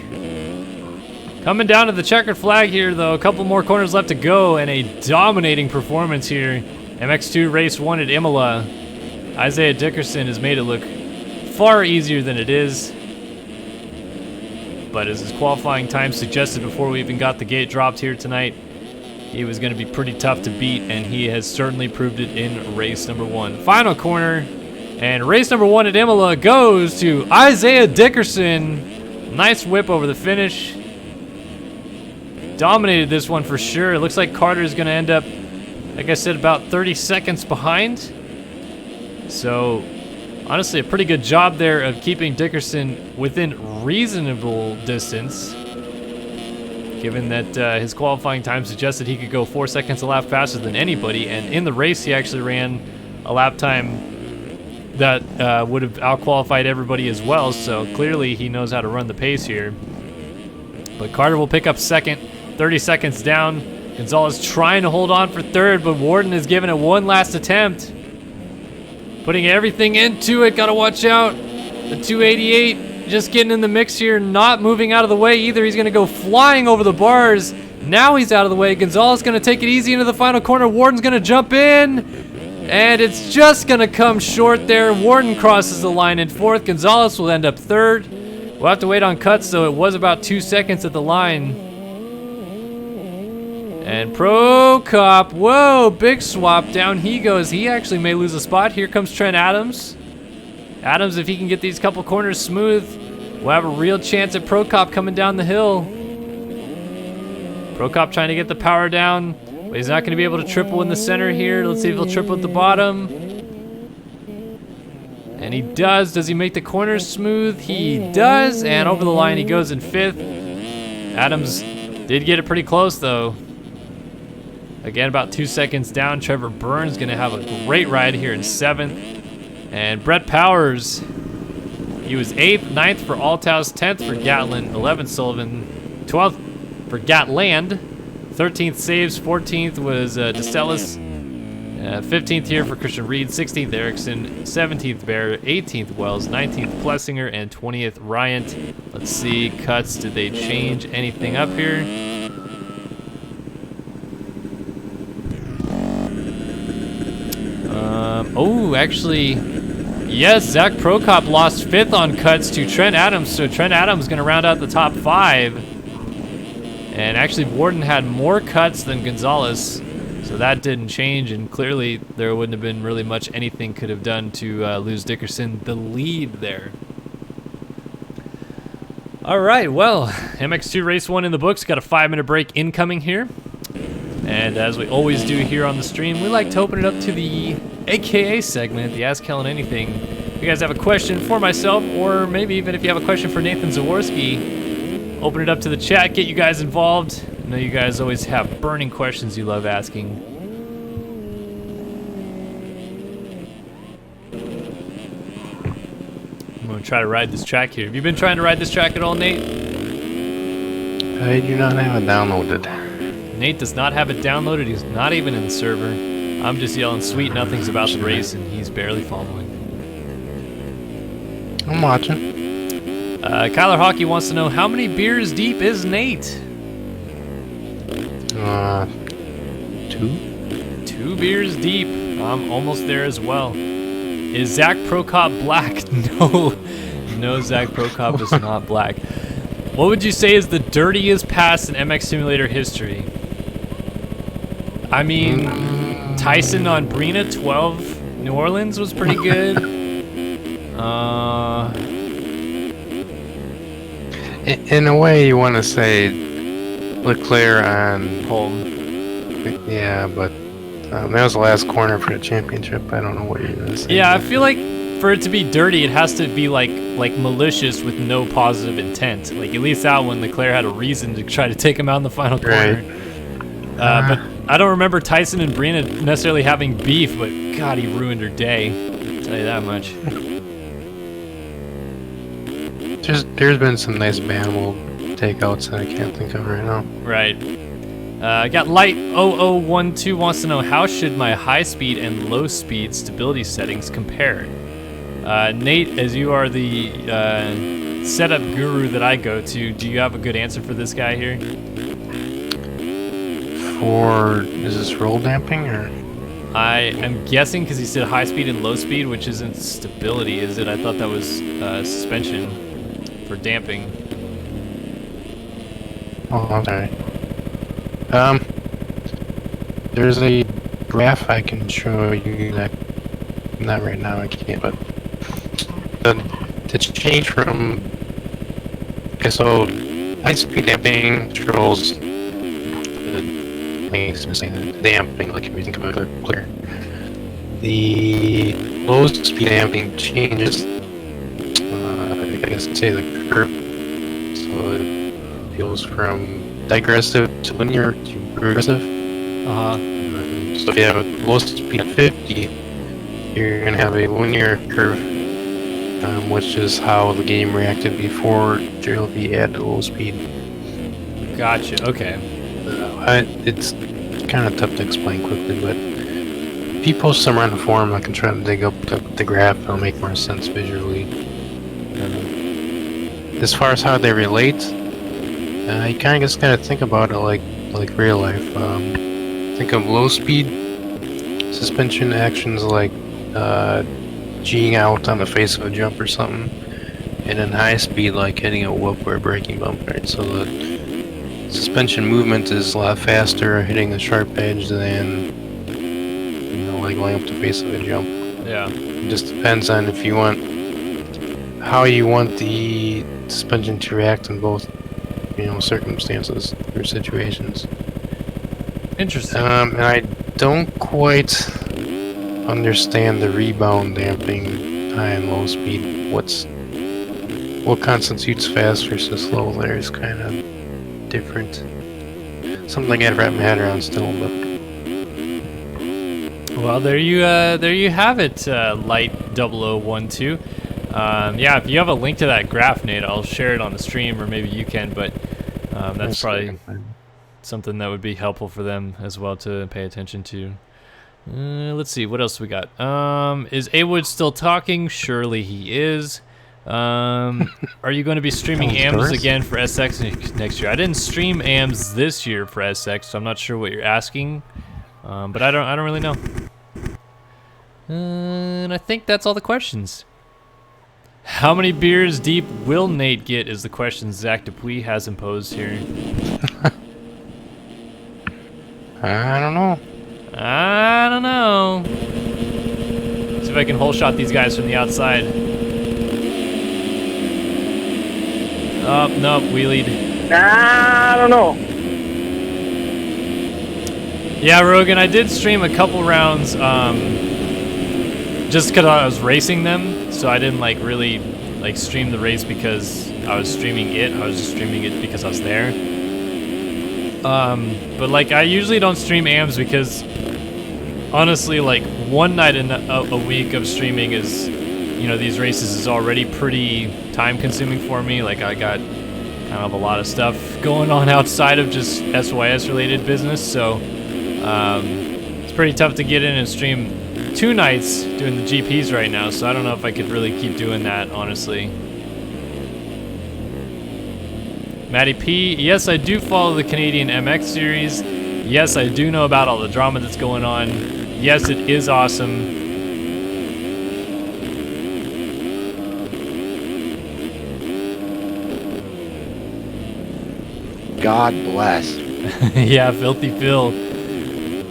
Coming down to the checkered flag here, though, a couple more corners left to go, and a dominating performance here. MX2 race 1 at Imola. Isaiah Dickerson has made it look far easier than it is, but as his qualifying time suggested before we even got the gate dropped here tonight, he was going to be pretty tough to beat, and he has certainly proved it in race number 1. Final corner, and race number 1 at Imola goes to Isaiah Dickerson. Nice whip over the finish. Dominated this one for sure. It looks like Carter is going to end up, like I said, about 30 seconds behind. So, honestly, a pretty good job there of keeping Dickerson within reasonable distance, given that his qualifying time suggested he could go 4 seconds a lap faster than anybody, and in the race he actually ran a lap time that would have out-qualified everybody as well, so clearly he knows how to run the pace here. But Carter will pick up 2nd, 30 seconds down. Gonzalez trying to hold on for 3rd, but Warden is giving it one last attempt. Putting everything into it, gotta watch out. The 288 just getting in the mix here, not moving out of the way either. He's going to go flying over the bars. Now he's out of the way. Gonzalez going to take it easy into the final corner. Warden's going to jump in, and it's just going to come short there. Warden crosses the line in 4th. Gonzalez will end up 3rd. We'll have to wait on cuts, though. It was about 2 seconds at the line. And Prokop, whoa, big swap. Down he goes. He actually may lose a spot. Here comes Trent Adams. Adams, if he can get these couple corners smooth, will have a real chance at Prokop coming down the hill. Prokop trying to get the power down. But he's not going to be able to triple in the center here. Let's see if he'll triple at the bottom. And he does. Does he make the corners smooth? He does. And over the line he goes in 5th. Adams did get it pretty close though. Again, about 2 seconds down. Trevor Burns going to have a great ride here in 7th. And Brett Powers, he was 8th, 9th for Althouse, 10th for Gatlin, 11th Sullivan, 12th for Gatland, 13th Saves, 14th was DeStellis, 15th here for Christian Reed, 16th Erickson, 17th Bear, 18th Wells, 19th Plessinger, and 20th Ryant. Let's see, cuts, did they change anything up here? Oh, actually, yes, Zach Prokop lost 5th on cuts to Trent Adams, so Trent Adams is going to round out the top 5. And actually, Borden had more cuts than Gonzalez, so that didn't change, and clearly there wouldn't have been really much anything could have done to lose Dickerson the lead there. All right, well, MX2 race 1 in the books. Got a 5-minute break incoming here. And as we always do here on the stream, we like to open it up to the AKA segment, the Ask Kellen Anything. If you guys have a question for myself, or maybe even if you have a question for Nathan Zaworski, open it up to the chat, get you guys involved. I know you guys always have burning questions you love asking. I'm going to try to ride this track here. Have you been trying to ride this track at all, Nate? I do not have it downloaded. Nate does not have it downloaded. He's not even in the server. I'm just yelling sweet nothings about the race, and he's barely following. I'm watching. Kyler Hockey wants to know, how many beers deep is Nate? 2? 2 beers deep. I'm almost there as well. Is Zach Prokop black? No. No, Zach Prokop is not black. What would you say is the dirtiest pass in MX Simulator history? I mean, Tyson on Brina 12 New Orleans was pretty good. In a way, you want to say Leclerc on Home. Yeah, but that was the last corner for the championship. I don't know what you're gonna say. Yeah, I feel like for it to be dirty, it has to be like malicious with no positive intent. Like at least that one, Leclerc had a reason to try to take him out in the final corner. Right. But I don't remember Tyson and Brina necessarily having beef, but God, he ruined her day. I'll tell you that much. There's been some nice Banimal takeouts that I can't think of right now. Right. Got Light 0012 wants to know, how should my high speed and low speed stability settings compare? Nate, as you are the setup guru that I go to, do you have a good answer for this guy here? Is this roll damping or? I am guessing because he said high speed and low speed, which isn't stability, is it? I thought that was suspension for damping. Oh, I'm sorry. There's a graph I can show you that, not right now, I can't, but to change from, okay, so high speed damping controls the damping, like if you think about it clear. The low speed damping changes, I guess say the curve, so it goes from digressive to linear to progressive. So if you have a low speed of 50, you're going to have a linear curve, which is how the game reacted before JLB added low speed. Gotcha, okay. It's kind of tough to explain quickly, but if you post some around the forum, I can try to dig up the graph. It'll make more sense visually. As far as how they relate, you kind of just gotta think about it like real life. Think of low speed suspension actions like G'ing out on the face of a jump or something, and then high speed like hitting a whoop or a braking bump, right? So the suspension movement is a lot faster hitting a sharp edge than, you know, like going up the face of a jump. Yeah. It just depends on if you want, how you want the suspension to react in both, you know, circumstances or situations. Interesting. And I don't quite understand the rebound damping high and low speed. What constitutes fast versus slow there is kind of different. Something I gotta wrap my head around still, but. Well, there you have it, Light 0012. Yeah, if you have a link to that graph, Nate, I'll share it on the stream, or maybe you can. But that's probably something that would be helpful for them as well to pay attention to. Let's see, what else we got? Is A-Wood still talking? Surely he is. Are you going to be streaming AMs again for SX next year? I didn't stream AMs this year for SX, so I'm not sure what you're asking. But I don't really know. And I think that's all the questions. How many beers deep will Nate get is the question Zach Dupuis has imposed here. I don't know. I don't know. See if I can hole shot these guys from the outside. Oh, nope, wheelied. I don't know. Yeah, Rogan, I did stream a couple rounds just because I was racing them, so I didn't like really like stream the race because I was streaming it. I was just streaming it because I was there. But like I usually don't stream AMs because honestly, like one night in a week of streaming is, you know, these races is already pretty time consuming for me. Like I got kind of a lot of stuff going on outside of just SYS related business, so it's pretty tough to get in and stream 2 nights doing the GPs right now, so I don't know if I could really keep doing that, honestly. Matty P, yes, I do follow the Canadian MX series. Yes, I do know about all the drama that's going on. Yes, it is awesome. God bless. Yeah, Filthy Phil.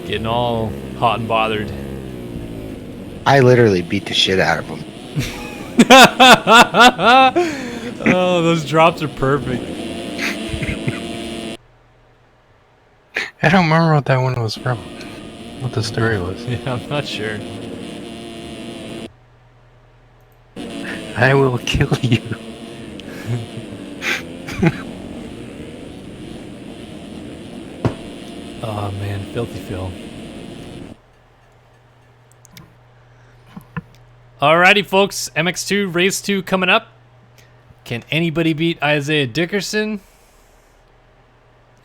Getting all hot and bothered. I literally beat the shit out of him. Oh, those drops are perfect. I don't remember what that one was from. What the story was. Yeah, I'm not sure. I will kill you. Oh man, Filthy Phil. Alrighty, folks. MX2 Race 2 coming up. Can anybody beat Isaiah Dickerson?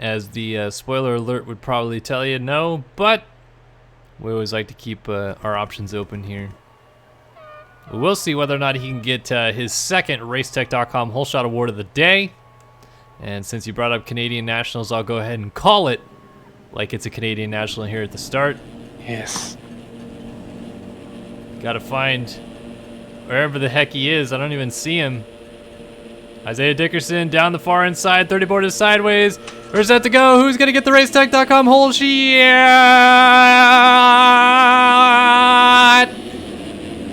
As the spoiler alert would probably tell you, no. But we always like to keep our options open here. We'll see whether or not he can get his second Racetech.com Hole Shot Award of the day. And since you brought up Canadian Nationals, I'll go ahead and call it like it's a Canadian National here at the start. Yes. Gotta find wherever the heck he is. I don't even see him. Isaiah Dickerson down the far inside, 30 board is sideways. Where's that to go? Who's gonna get the Racetech.com hole shot?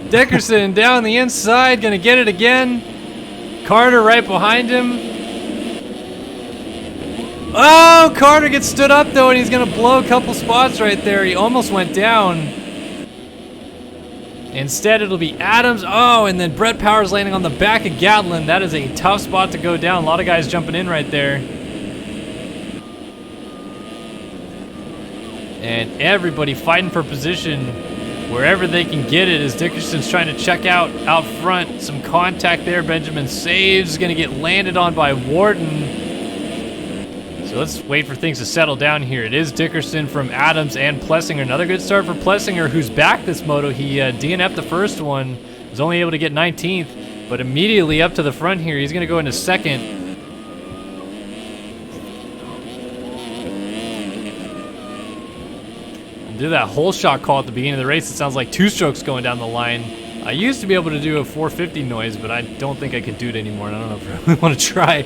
Dickerson down the inside, gonna get it again. Carter right behind him. Oh, Carter gets stood up though, and he's gonna blow a couple spots right there. He almost went down. Instead, it'll be Adams. Oh, and then Brett Powers landing on the back of Gatlin. That is a tough spot to go down. A lot of guys jumping in right there. And everybody fighting for position wherever they can get it as Dickerson's trying to check out front. Some contact there. Benjamin saves. Going to get landed on by Warden. So let's wait for things to settle down here. It is Dickerson from Adams and Plessinger. Another good start for Plessinger, who's back this moto. He DNF'd the first one. Was only able to get 19th, but immediately up to the front here. He's going to go into second. And do that hole shot call at the beginning of the race. It sounds like 2 strokes going down the line. I used to be able to do a 450 noise, but I don't think I could do it anymore. And I don't know if I really want to try.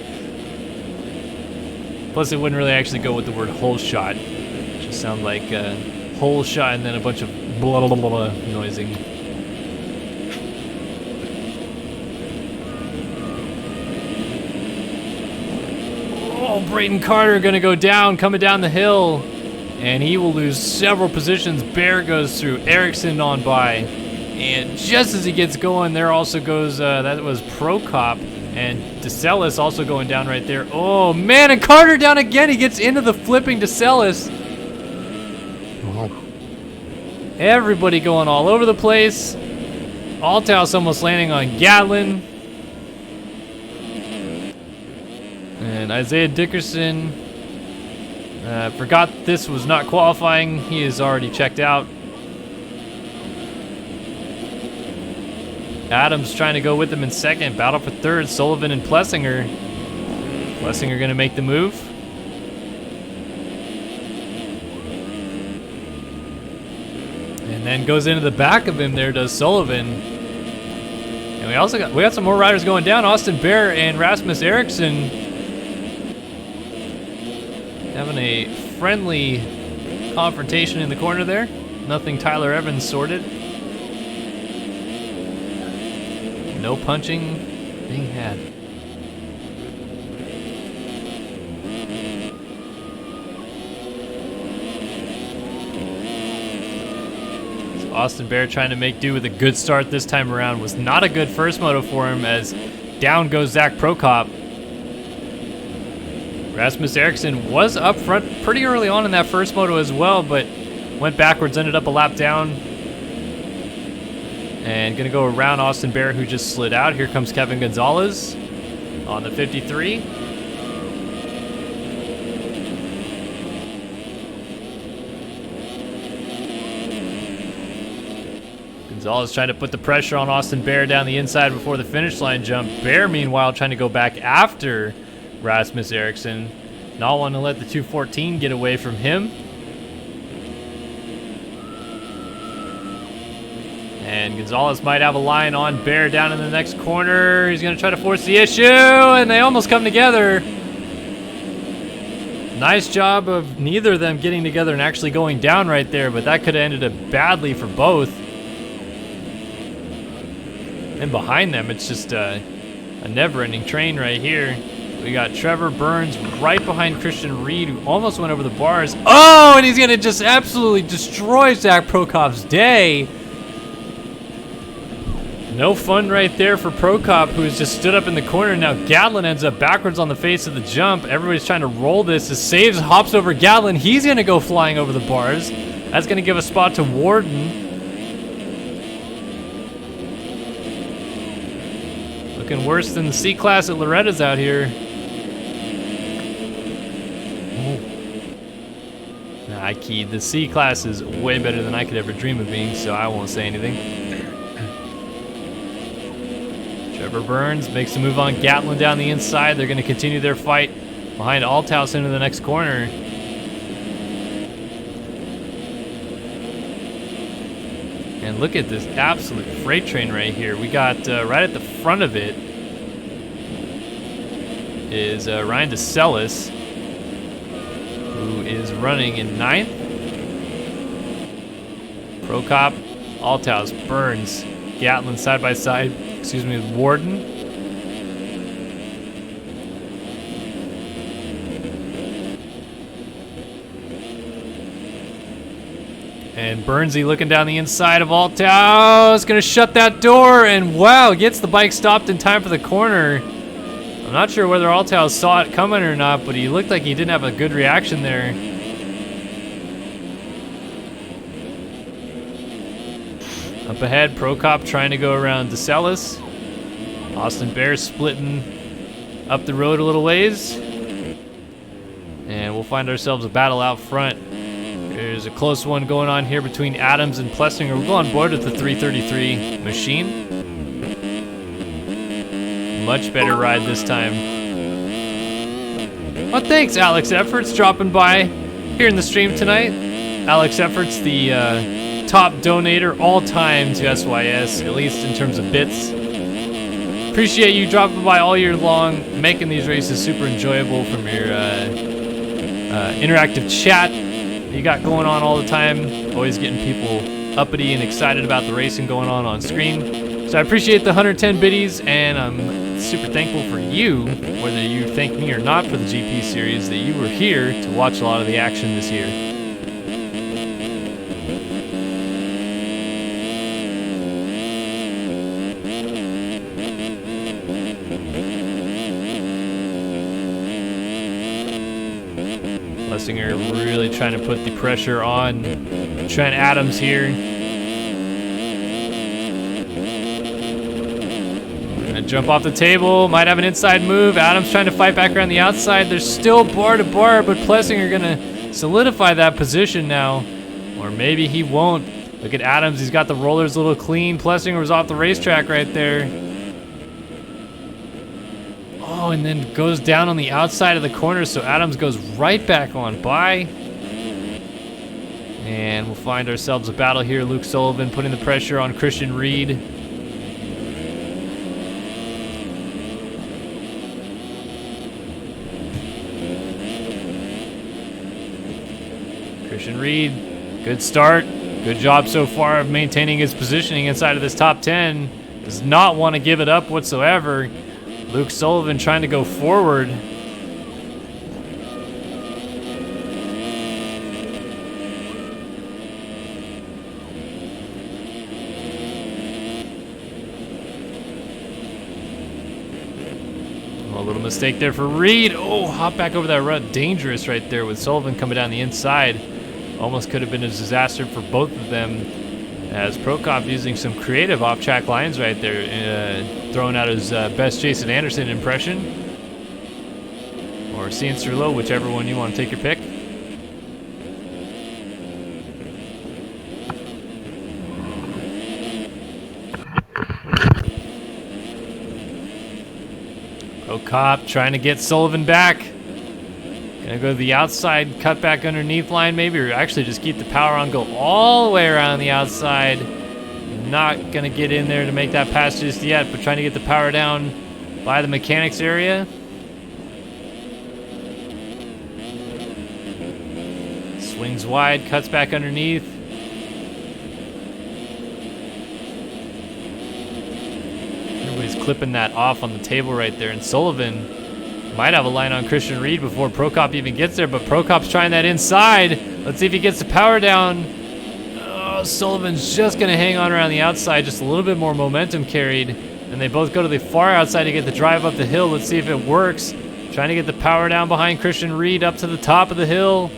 Plus, it wouldn't really actually go with the word hole shot. It just sound like hole shot and then a bunch of blah, blah, blah, blah noising. Oh, Brayton Carter gonna go down, coming down the hill. and he will lose several positions. Bear goes through, Ericsson on by, and just as he gets going, there also goes, that was Prokop, and Gonzalez also going down right there. Oh man, and Carter down again. He gets into the flipping Gonzalez. Everybody going all over the place. Althouse almost landing on Gatlin. And Isaiah Dickerson forgot this was not qualifying. He is already checked out. Adams trying to go with him in second. Battle for third. Sullivan and Plessinger. Plessinger going to make the move. And then goes into the back of him there, does Sullivan. And we got some more riders going down. Austin Bear and Rasmus Eriksson having a friendly confrontation in the corner there. Nothing Tyler Evans sorted. No punching being had. So Austin Bear trying to make do with a good start this time around. Was not a good first moto for him, as down goes Zach Prokop. Rasmus Eriksson was up front pretty early on in that first moto as well, but went backwards, ended up a lap down. And gonna go around Austin Bear, who just slid out. Here comes Kevin Gonzalez on the 53. Gonzalez trying to put the pressure on Austin Bear down the inside before the finish line jump. Bear, meanwhile, trying to go back after Rasmus Eriksson. Not wanting to let the 214 get away from him. And Gonzalez might have a line on Bear down in the next corner. He's going to try to force the issue, and they almost come together. Nice job of neither of them getting together and actually going down right there, but that could have ended up badly for both. And behind them, it's just a never-ending train right here. We got Trevor Burns right behind Christian Reed, who almost went over the bars. Oh, and he's going to just absolutely destroy Zach Prokop's day. No fun right there for Prokop, who has just stood up in the corner. Now Gatlin ends up backwards on the face of the jump. Everybody's trying to roll this. As Saves hops over Gatlin. He's going to go flying over the bars. That's going to give a spot to Warden. Looking worse than the C-Class at Loretta's out here. I keyed. The C-Class is way better than I could ever dream of being, so I won't say anything. Trevor Burns makes a move on Gatlin down the inside. They're going to continue their fight behind Althouse into the next corner. And look at this absolute freight train right here. We got right at the front of it is Ryan DeCellis, who is running in 9th. Prokop, Althouse, Burns, Gatlin side by side, with Warden. And Burnsy looking down the inside of Althouse, gonna shut that door, and wow, gets the bike stopped in time for the corner. I'm not sure whether Althouse saw it coming or not, but he looked like he didn't have a good reaction there. Up ahead, Prokop trying to go around DeCellis. Austin Bear splitting up the road a little ways. And we'll find ourselves a battle out front. There's a close one going on here between Adams and Plessinger. We'll go on board with the 333 machine. Much better ride this time. Well, thanks, Alex Efforts, dropping by here in the stream tonight. Alex Efforts, the top donator all time to SYS, at least in terms of bits. Appreciate you dropping by all year long, making these races super enjoyable from your interactive chat you got going on all the time. Always getting people uppity and excited about the racing going on screen. So I appreciate the 110 biddies, and I'm super thankful for you, whether you thank me or not for the GP series, that you were here to watch a lot of the action this year. Plessinger really trying to put the pressure on Trent Adams here. Gonna jump off the table, might have an inside move. Adams trying to fight back around the outside. There's still bar to bar, but Plessinger gonna solidify that position now. Or maybe he won't. Look at Adams, he's got the rollers a little clean. Plessinger was off the racetrack right there. Oh, and then goes down on the outside of the corner, so Adams goes right back on by. And we'll find ourselves a battle here. Luke Sullivan putting the pressure on Christian Reed. Christian Reed, good start. Good job so far of maintaining his positioning inside of this top 10. Does not want to give it up whatsoever. Luke Sullivan trying to go forward. A little mistake there for Reed. Oh, hop back over that rut. Dangerous right there with Sullivan coming down the inside. Almost could have been a disaster for both of them, as Prokop using some creative off-track lines right there, throwing out his best Jason Anderson impression. Or Cian Cerullo, whichever one you want to take your pick. Prokop trying to get Sullivan back. Gonna go to the outside, cut back underneath line maybe, or actually just keep the power on, go all the way around the outside. Not gonna get in there to make that pass just yet, but trying to get the power down by the mechanics area. Swings wide, cuts back underneath. Everybody's clipping that off on the table right there, and Sullivan might have a line on Christian Reed before Prokop even gets there, but Prokop's trying that inside. Let's see if he gets the power down. Oh, Sullivan's just gonna hang on around the outside, just a little bit more momentum carried, and they both go to the far outside to get the drive up the hill. Let's see if it works. Trying to get the power down behind Christian Reed up to the top of the hill.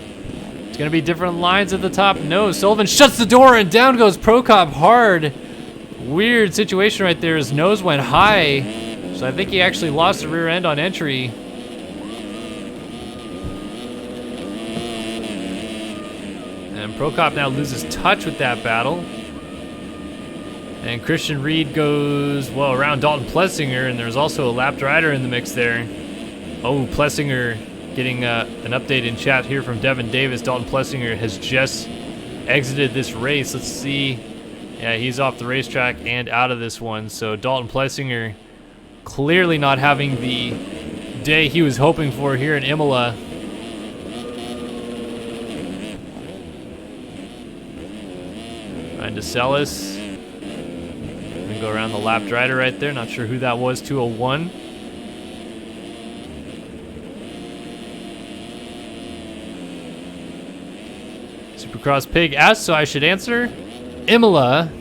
It's gonna be different lines at the top. No, Sullivan shuts the door and down goes Prokop hard. Weird situation right there. His nose went high, so I think he actually lost the rear end on entry. And Prokop now loses touch with that battle. And Christian Reed goes, well, around Dalton Plessinger, and there's also a lapped rider in the mix there. Oh, Plessinger getting an update in chat here from Devin Davis. Dalton Plessinger has just exited this race. Let's see. Yeah, he's off the racetrack and out of this one. So Dalton Plessinger clearly not having the day he was hoping for here in Imola. Ryan DeSellis. Gonna go around the lapped rider right there. Not sure who that was, 201. Supercross Pig asked, so I should answer. Imola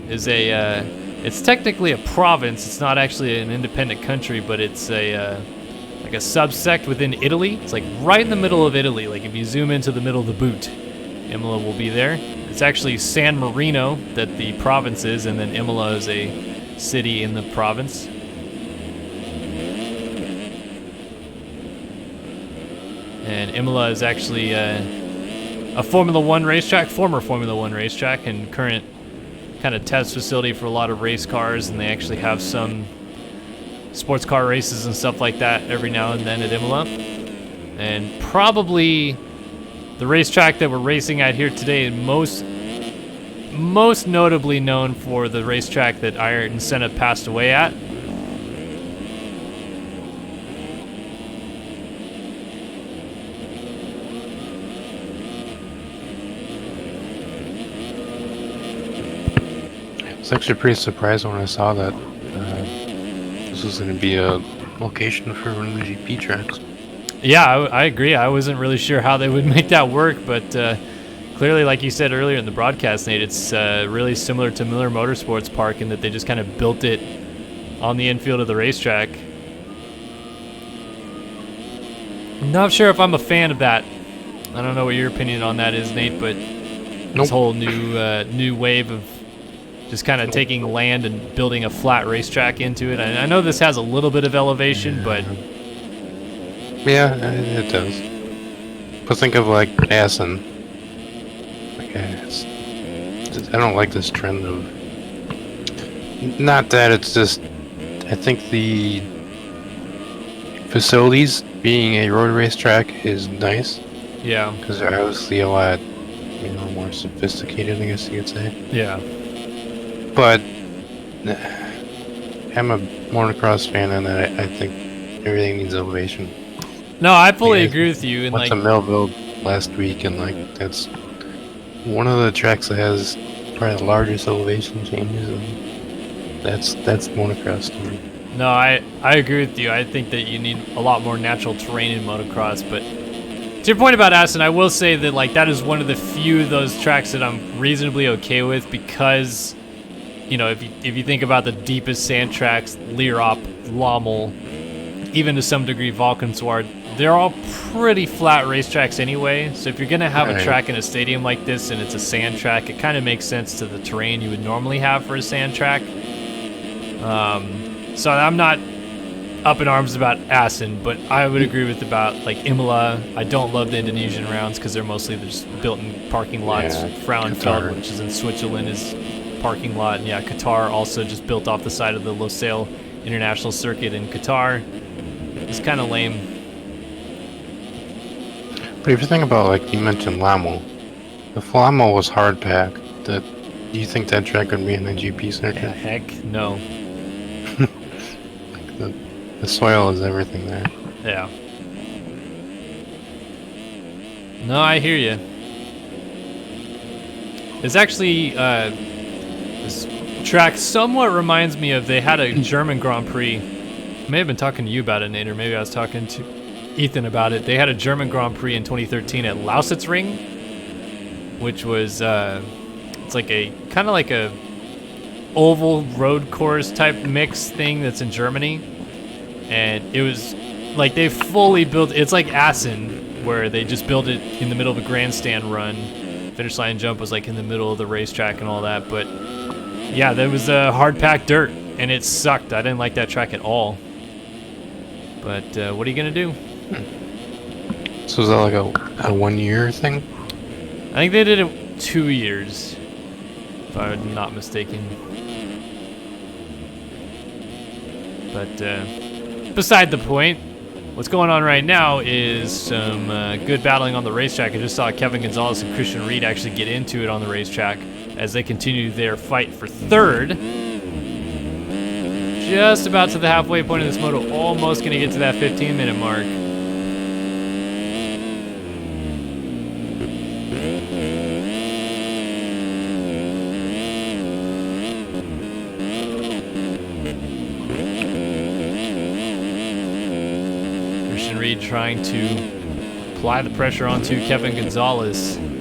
is it's technically a province. It's not actually an independent country, but it's like a subsect within Italy. It's like right in the middle of Italy. Like if you zoom into the middle of the boot, Imola will be there. It's actually San Marino that the province is, and then Imola is a city in the province. And Imola is actually a Formula One racetrack, former Formula One racetrack, and current kind of test facility for a lot of race cars, and they actually have some sports car races and stuff like that every now and then at Imola. And probably the racetrack that we're racing at here today, most notably known for the racetrack that Ayrton Senna passed away at. I was actually pretty surprised when I saw that this was going to be a location for one of the GP tracks. Yeah, I agree. I wasn't really sure how they would make that work, but clearly, like you said earlier in the broadcast, Nate, it's really similar to Miller Motorsports Park in that they just kind of built it on the infield of the racetrack. I'm not sure if I'm a fan of that I don't know what your opinion on that is, Nate, but this whole new wave of just kind of taking land and building a flat racetrack into it. I know this has a little bit of elevation, but yeah, it does. But think of like Assen. I don't like this trend of. Not that it's just. I think the facilities being a road racetrack is nice. Yeah. Because they're obviously a lot, more sophisticated, I guess you could say. Yeah. But I'm a motocross fan, and I think everything needs elevation. No, I fully agree with you. And went to Melville last week, and that's one of the tracks that has probably the largest elevation changes. And that's motocross to me. No, I agree with you. I think that you need a lot more natural terrain in motocross. But to your point about Assen, I will say that that is one of the few of those tracks that I'm reasonably okay with because, if you think about the deepest sand tracks, Lierop, Lommel, even to some degree Valkenswaard, they're all pretty flat racetracks anyway. So if you're gonna have a track in a stadium like this and it's a sand track, it kind of makes sense to the terrain you would normally have for a sand track. So I'm not up in arms about Assen, but I would agree with about Imola. I don't love the Indonesian rounds because they're mostly just built in parking lots. Frauenfeld, which is in Switzerland, is parking lot, and Qatar also just built off the side of the Losail International Circuit in Qatar. It's kind of lame. But if you think about you mentioned Lommel, if Lommel was hard pack, do you think that track would be in the GP circuit? Yeah, heck no. The soil is everything there. Yeah. No, I hear you. It's actually this track somewhat reminds me of, they had a German Grand Prix. I may have been talking to you about it, Nate, or maybe I was talking to Ethan about it. They had a German Grand Prix in 2013 at Lausitzring, which was it's kind of like a oval road course type mix thing that's in Germany, and it was they fully built. It's like Assen, where they just built it in the middle of a grandstand run. Finish line jump was in the middle of the racetrack and all that, but yeah, there was hard packed dirt, and it sucked. I didn't like that track at all. But what are you gonna do? So is that a 1 year thing? I think they did it 2 years, if I'm not mistaken. But beside the point, what's going on right now is some good battling on the racetrack. I just saw Kevin Gonzalez and Christian Reed actually get into it on the racetrack as they continue their fight for third. Just about to the halfway point of this moto, almost going to get to that 15-minute mark. Reed trying to apply the pressure onto Kevin Gonzalez. And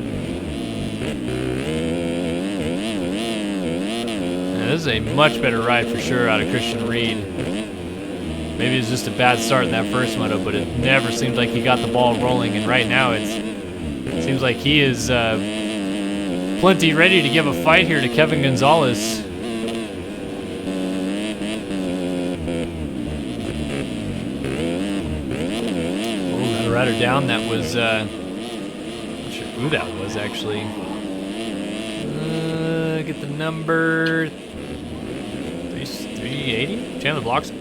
this is a much better ride for sure out of Christian Reed. Maybe it's just a bad start in that first moto, but it never seemed like he got the ball rolling, and right now it seems like he is plenty ready to give a fight here to Kevin Gonzalez. Rider down. That was not sure who that was actually. Get the number 380. Chandler Blocks,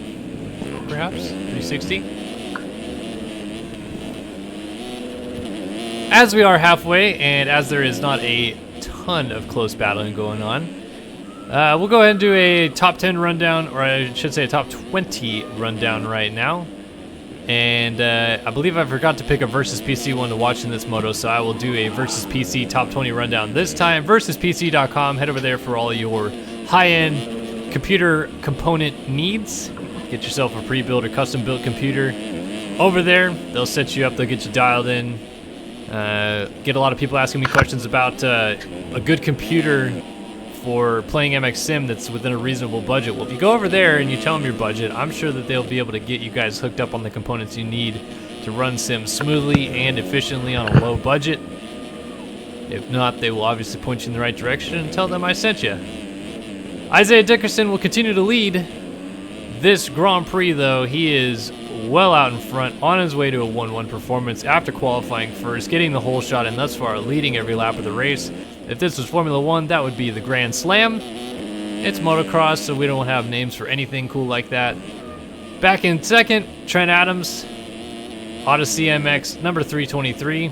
perhaps 360. As we are halfway, and as there is not a ton of close battling going on, we'll go ahead and do a top 10 rundown, or I should say a top 20 rundown right now. And I believe I forgot to pick a Versus PC one to watch in this moto, so I will do a Versus PC top 20 rundown this time. VersusPC.com. Head over there for all your high-end computer component needs. Get yourself a pre-built or custom-built computer. Over there, they'll set you up. They'll get you dialed in. Get a lot of people asking me questions about a good computer for playing MX Sim that's within a reasonable budget. Well, if you go over there and you tell them your budget, I'm sure that they'll be able to get you guys hooked up on the components you need to run Sim smoothly and efficiently on a low budget. If not, they will obviously point you in the right direction and tell them I sent you. Isaiah Dickerson will continue to lead this Grand Prix, though. He is well out in front, on his way to a 1-1 performance after qualifying first, getting the whole shot, and thus far leading every lap of the race. If this was Formula 1, that would be the Grand Slam. It's motocross, so we don't have names for anything cool like that. Back in second, Trent Adams, Odyssey MX number 323.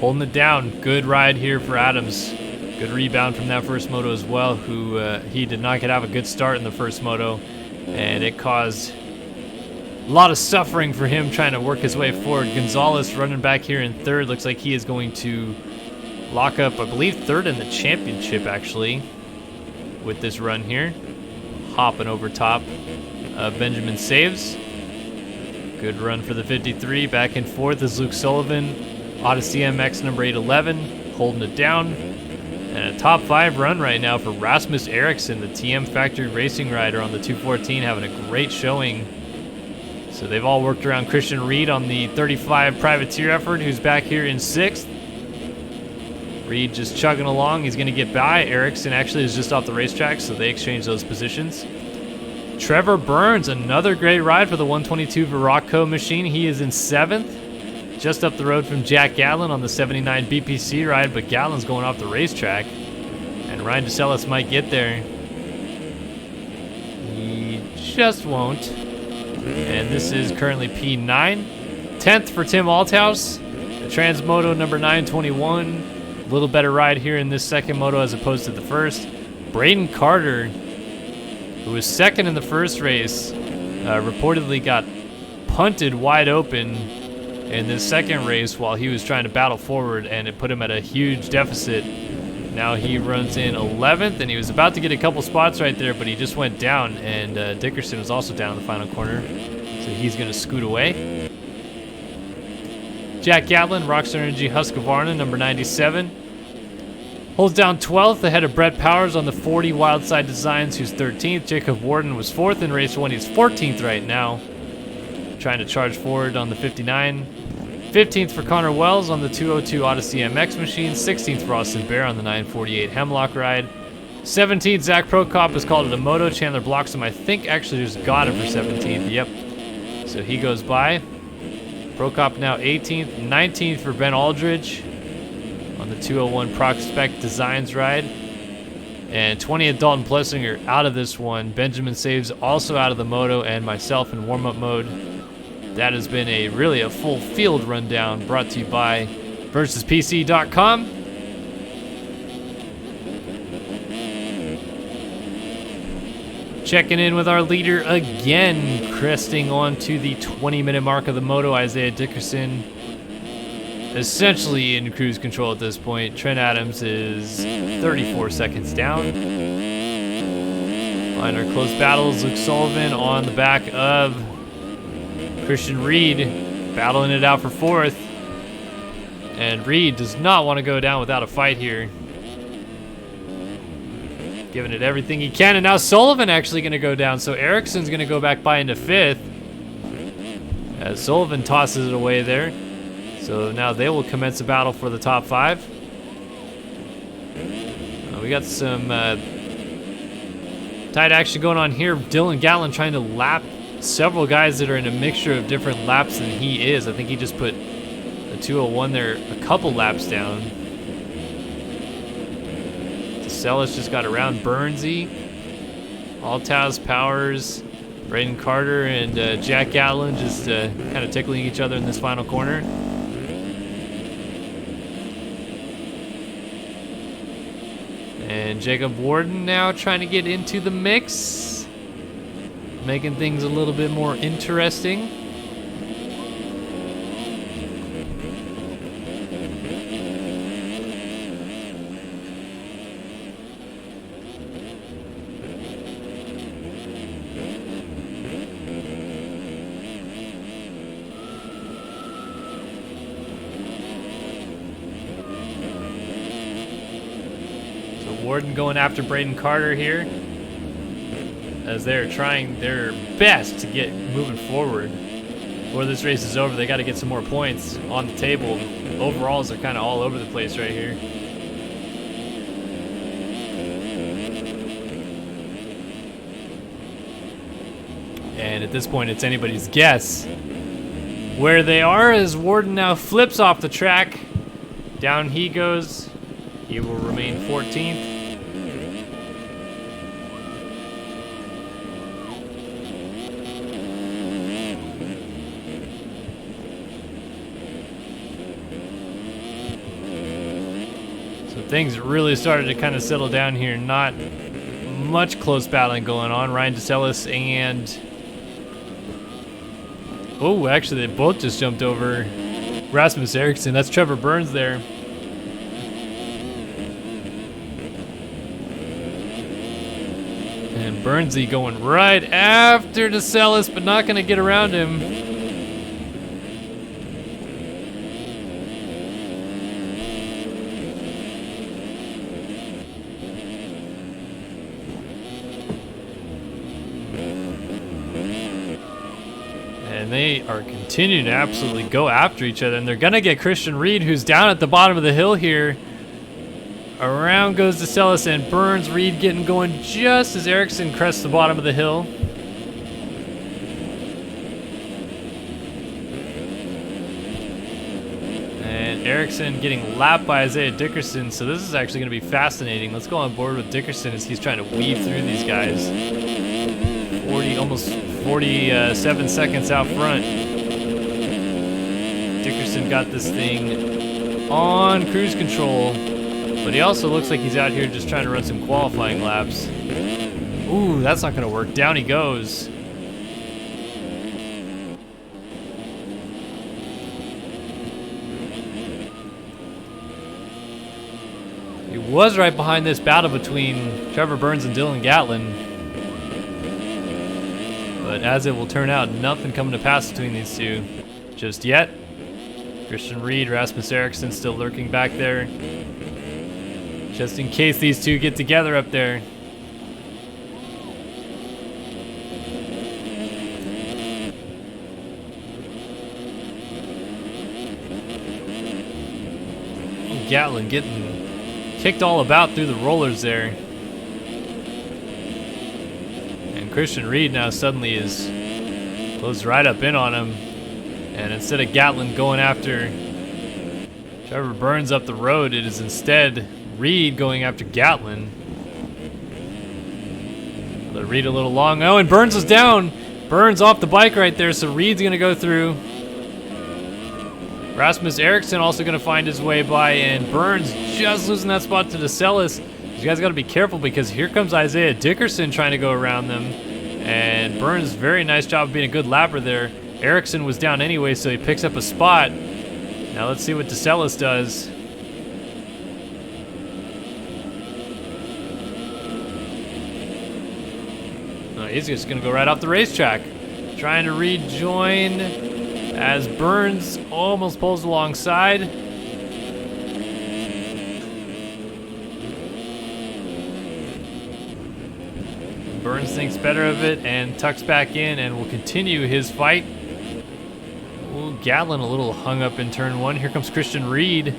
Holding it down. Good ride here for Adams. Good rebound from that first moto as well, who he did not get have a good start in the first moto, and it caused a lot of suffering for him trying to work his way forward. Gonzalez running back here in third. Looks like he is going to lock up, I believe, third in the championship, actually, with this run here. Hopping over top. Benjamin saves. Good run for the 53. Back in fourth is Luke Sullivan. Odyssey MX number 811, holding it down. And a top 5 run right now for Rasmus Eriksson, the TM Factory Racing rider on the 214, having a great showing. So they've all worked around Christian Reed on the 35 privateer effort, who's back here in 6th. Reed just chugging along. He's going to get by. Eriksson actually is just off the racetrack, so they exchange those positions. Trevor Burns, another great ride for the 122 Veracco machine. He is in 7th. Just up the road from Jack Gatlin on the 79 BPC ride, but Gatlin's going off the racetrack, and Ryan DeSellis might get there. He just won't. And this is currently P9. 10th for Tim Althouse, the Transmoto number 921. A little better ride here in this second moto as opposed to the first. Braden Carter, who was second in the first race, reportedly got punted wide open in this second race while he was trying to battle forward, and it put him at a huge deficit. Now he runs in 11th, and he was about to get a couple spots right there, but he just went down, and Dickerson was also down in the final corner, so he's going to scoot away. Jack Gatlin, Rockstar Energy Husqvarna, number 97, holds down 12th ahead of Brett Powers on the 40 Wildside Designs, who's 13th. Jacob Warden was 4th in race 1. He's 14th right now, trying to charge forward on the 59. 15th for Connor Wells on the 202 Odyssey MX machine. 16th for Austin Bear on the 948 Hemlock ride. 17th, Zach Prokop has called it a moto. Chandler blocks him. I think actually just got him for 17th. Yep. So he goes by. Prokop now 18th. 19th for Ben Aldridge on the 201 Prospect Designs ride. And 20th, Dalton Plessinger out of this one. Benjamin Saves also out of the moto, and myself in warm-up mode. That has been really a full field rundown brought to you by versuspc.com. Checking in with our leader again, cresting on to the 20-minute mark of the moto. Isaiah Dickerson essentially in cruise control at this point. Trent Adams is 34 seconds down. Find our close battles. Luke Sullivan on the back of Christian Reed, battling it out for 4th. And Reed does not want to go down without a fight here. Giving it everything he can, and now Sullivan actually going to go down, so Eriksson's going to go back by into 5th. As Sullivan tosses it away there. So now they will commence a battle for the top 5. We got some tight action going on here. Dylan Gatlin trying to lap several guys that are in a mixture of different laps than he is. I think he just put a 201 there a couple laps down. DeSellis just got around Burnsy. Althouse, Powers, Braden Carter, and Jack Gatlin just kind of tickling each other in this final corner. And Jacob Warden now trying to get into the mix, making things a little bit more interesting. Warden going after Braden Carter here, as they're trying their best to get moving forward. Before this race is over, they got to get some more points on the table. Overalls are kind of all over the place right here. And at this point, it's anybody's guess where they are, as Warden now flips off the track. Down he goes. He will remain 14th. So things really started to kind of settle down here. Not much close battling going on. Ryan DeSellis and... oh, actually, they both just jumped over Rasmus Eriksson. That's Trevor Burns there. And Burnsy going right after DeSellis, but not going to get around him. And they are continuing to absolutely go after each other. And they're going to get Christian Reed, who's down at the bottom of the hill here. Around goes DeSellis and Burns. Reed getting going just as Eriksson crests the bottom of the hill. And Eriksson getting lapped by Isaiah Dickerson. So this is actually going to be fascinating. Let's go on board with Dickerson as he's trying to weave through these guys. Almost 47 seconds out front. Dickerson got this thing on cruise control, but he also looks like he's out here just trying to run some qualifying laps. Ooh, that's not gonna work. Down he goes. He was right behind this battle between Trevor Burns and Dylan Gatlin. But as it will turn out, nothing coming to pass between these two just yet. Christian Reed, Rasmus Eriksson still lurking back there, just in case these two get together up there. Gatlin getting kicked all about through the rollers there. Christian Reed now suddenly is closed right up in on him. And instead of Gatlin going after Trevor Burns up the road, it is instead Reed going after Gatlin. Let Reed a little long. Oh, and Burns is down. Burns off the bike right there, so Reed's going to go through. Rasmus Eriksson also going to find his way by, and Burns just losing that spot to DeSellis. You guys got to be careful because here comes Isaiah Dickerson trying to go around them. And Burns, very nice job of being a good lapper there. Eriksson was down anyway, so he picks up a spot. Now let's see what DeSellis does. No, he's just going to go right off the racetrack. Trying to rejoin as Burns almost pulls alongside. Burns thinks better of it and tucks back in and will continue his fight. Ooh, Gatlin a little hung up in turn one. Here comes Christian Reed.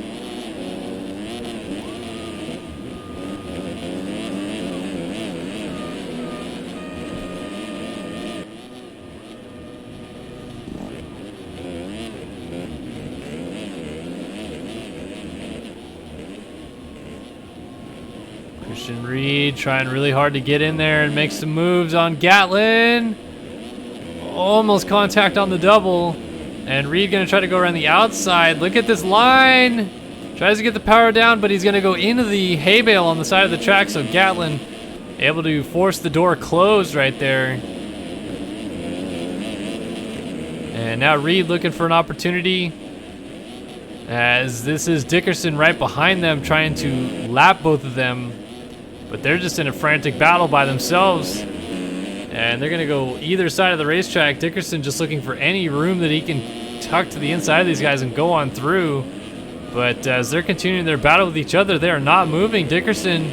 Christian Reed trying really hard to get in there and make some moves on Gatlin. Almost contact on the double. And Reed gonna try to go around the outside. Look at this line. Tries to get the power down, but he's gonna go into the hay bale on the side of the track, so Gatlin able to force the door closed right there. And now Reed looking for an opportunity, as this is Dickerson right behind them trying to lap both of them. But they're just in a frantic battle by themselves. And they're going to go either side of the racetrack. Dickerson just looking for any room that he can tuck to the inside of these guys and go on through. But as they're continuing their battle with each other, they are not moving. Dickerson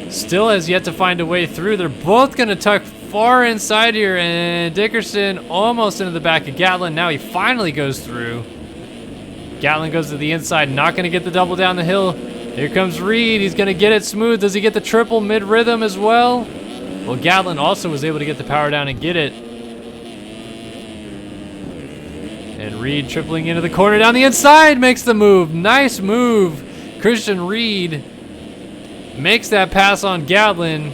still has yet to find a way through. They're both going to tuck far inside here, and Dickerson almost into the back of Gatlin. Now he finally goes through. Gatlin goes to the inside, not going to get the double down the hill. Here comes Reed. He's going to get it smooth. Does he get the triple mid-rhythm as well? Well, Gatlin also was able to get the power down and get it. And Reed tripling into the corner down the inside makes the move. Nice move. Christian Reed makes that pass on Gatlin.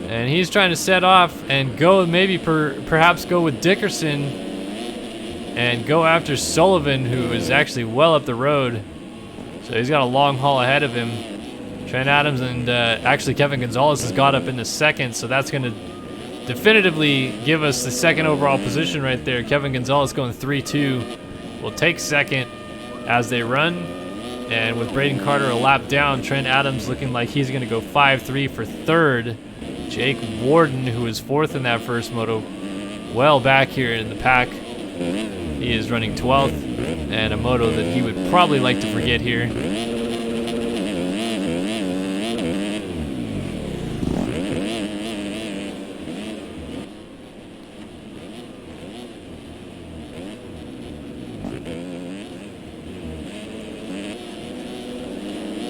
And he's trying to set off and go, maybe perhaps go with Dickerson and go after Sullivan, who is actually well up the road. So he's got a long haul ahead of him. Trent Adams and actually Kevin Gonzalez has got up into second, so that's going to definitively give us the second overall position right there. Kevin Gonzalez going 3-2. Will take second as they run. And with Braden Carter a lap down, Trent Adams looking like he's going to go 5-3 for third. Jake Warden, who is fourth in that first moto, well back here in the pack. He is running 12th, and a moto that he would probably like to forget here.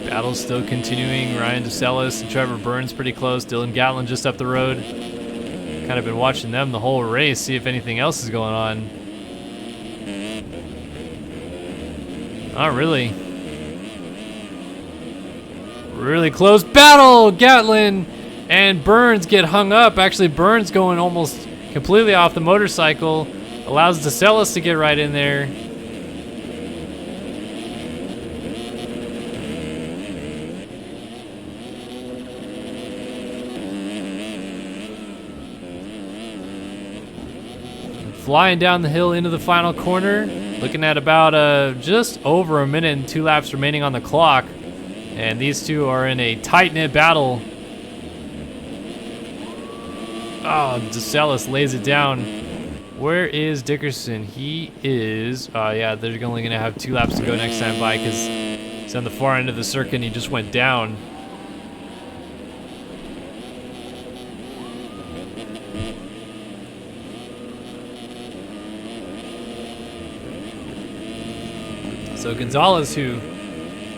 Battle's still continuing. Ryan DeSellis and Trevor Burns pretty close. Dylan Gatlin just up the road. Kind of been watching them the whole race, see if anything else is going on. Not really. Really close battle. Gatlin and Burns get hung up. Actually, Burns going almost completely off the motorcycle. Allows DeSellis to get right in there. Flying down the hill into the final corner. Looking at about just over a minute and 2 laps remaining on the clock. And these two are in a tight-knit battle. Oh, DeSellis lays it down. Where is Dickerson? He is, yeah, they're only going to have 2 laps to go next time by because he's on the far end of the circuit and he just went down. So Gonzalez, who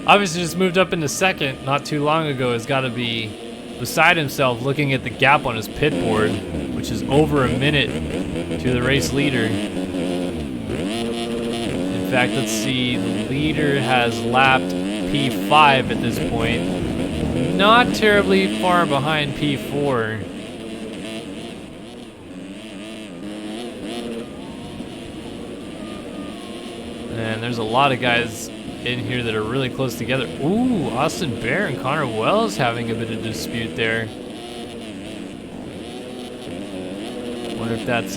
obviously just moved up into second not too long ago, has got to be beside himself looking at the gap on his pit board, which is over a minute to the race leader. In fact, let's see, the leader has lapped P5 at this point. Not terribly far behind P4. And there's a lot of guys in here that are really close together. Ooh, Austin Bear and Connor Wells having a bit of dispute there. Wonder if that's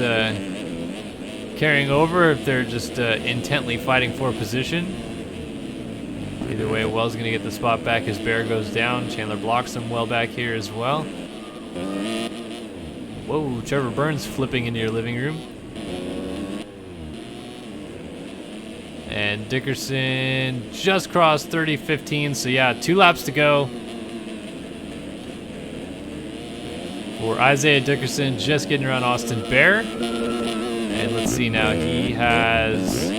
carrying over, if they're just intently fighting for position. Either way, Wells is going to get the spot back as Bear goes down. Chandler blocks him well back here as well. Whoa, Trevor Burns flipping into your living room. And Dickerson just crossed 30:15, so yeah, 2 laps to go. For Isaiah Dickerson, just getting around Austin Bear. And let's see now, he has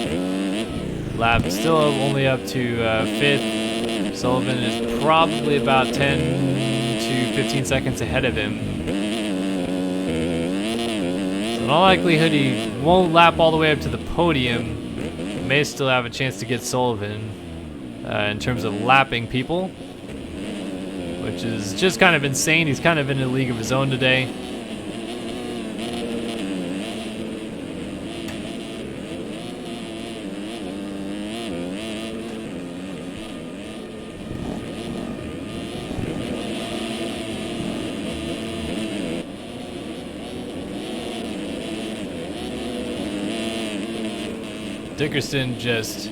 lapped still only up to 5th. Sullivan is probably about 10 to 15 seconds ahead of him. So in all likelihood, he won't lap all the way up to the podium. May still have a chance to get Sullivan in terms of lapping people, which is just kind of insane. He's kind of in a league of his own today. Dickerson just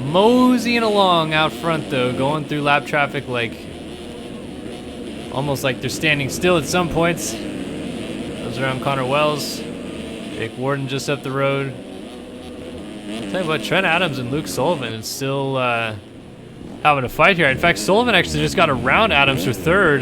moseying along out front though, going through lap traffic like almost like they're standing still at some points. Goes around Connor Wells. Jake Warden just up the road. I'll tell you what, Trent Adams and Luke Sullivan is still having a fight here. In fact, Sullivan actually just got around Adams for third.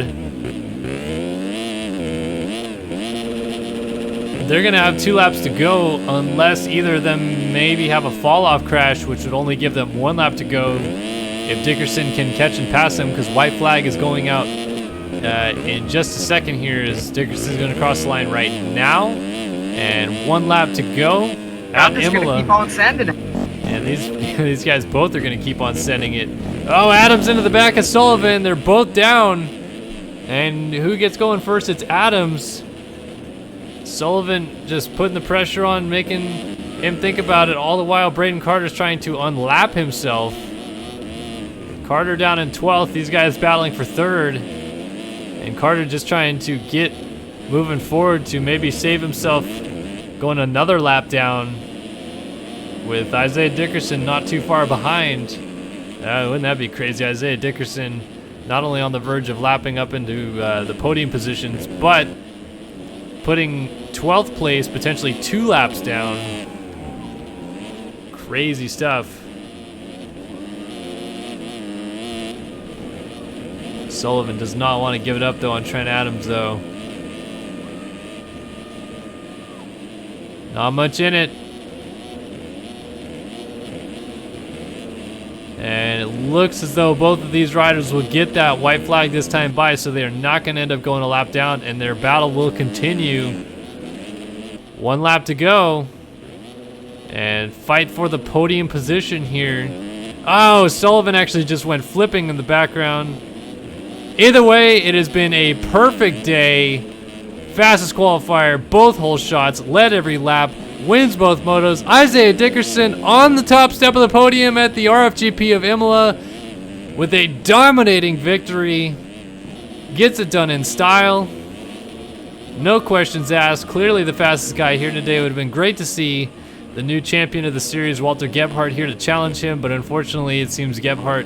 They're going to have 2 laps to go unless either of them maybe have a fall-off crash, which would only give them 1 lap to go if Dickerson can catch and pass him, because white flag is going out in just a second here as Dickerson's going to cross the line right now. And 1 lap to go at I'm just Imola. gonna keep on sending it. And these guys both are going to keep on sending it. Oh, Adams into the back of Sullivan. They're both down. And who gets going first? It's Adams. Sullivan just putting the pressure on, making him think about it. All the while, Braden Carter's trying to unlap himself. Carter down in 12th. These guys battling for third. And Carter just trying to get moving forward to maybe save himself going another lap down with Isaiah Dickerson not too far behind. Wouldn't that be crazy? Isaiah Dickerson not only on the verge of lapping up into the podium positions, but putting 12th place, potentially 2 laps down. Crazy stuff. Sullivan does not want to give it up though on Trent Adams though. Not much in it. And it looks as though both of these riders will get that white flag this time by, so they're not going to end up going a lap down, and their battle will continue. 1 lap to go. And fight for the podium position here. Oh, Sullivan actually just went flipping in the background. Either way, it has been a perfect day. Fastest qualifier, both hole shots, led every lap, wins both motos. Isaiah Dickerson on the top step of the podium at the RFGP of Imola with a dominating victory. Gets it done in style. No questions asked. Clearly the fastest guy here today. It would have been great to see the new champion of the series, Walter Gebhardt, here to challenge him, but unfortunately it seems Gebhardt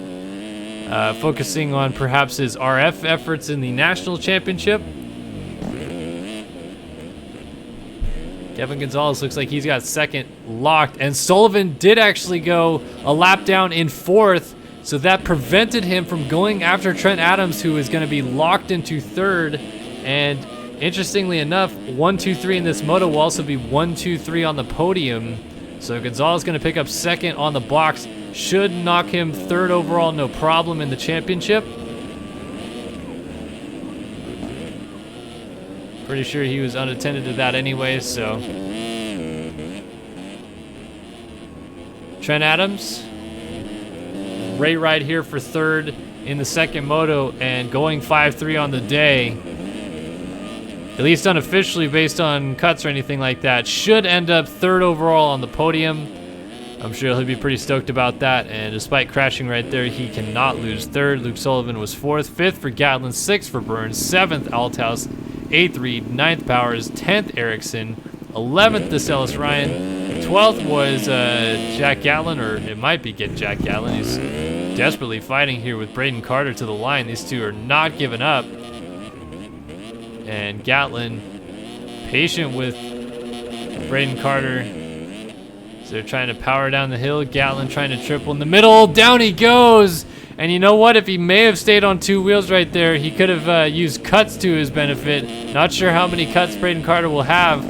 focusing on perhaps his RF efforts in the national championship. Kevin Gonzalez looks like he's got second locked, and Sullivan did actually go a lap down in 4th, so that prevented him from going after Trent Adams, who is going to be locked into 3rd. And interestingly enough, 1, 2, 3 in this moto will also be 1, 2, 3 on the podium. So Gonzalez going to pick up 2nd on the box, should knock him 3rd overall, no problem in the championship. Pretty sure he was unattended to that anyway, so. Trent Adams, great ride here for 3rd in the 2nd moto and going 5-3 on the day. At least unofficially based on cuts or anything like that. Should end up 3rd overall on the podium. I'm sure he'll be pretty stoked about that, and despite crashing right there, he cannot lose 3rd. Luke Sullivan was 4th, 5th for Gatlin, 6th for Burns, 7th Althaus, 8th Reed, 9th Powers, 10th Erickson, 11th DeSellis Ryan, 12th was Jack Gatlin, or it might be Jack Gatlin. He's desperately fighting here with Braden Carter to the line. These two are not giving up. And Gatlin patient with Braden Carter. So they're trying to power down the hill. Gatlin trying to triple in the middle. Down he goes. And you know what? If he may have stayed on 2 wheels right there, he could have used cuts to his benefit. Not sure how many cuts Braden Carter will have.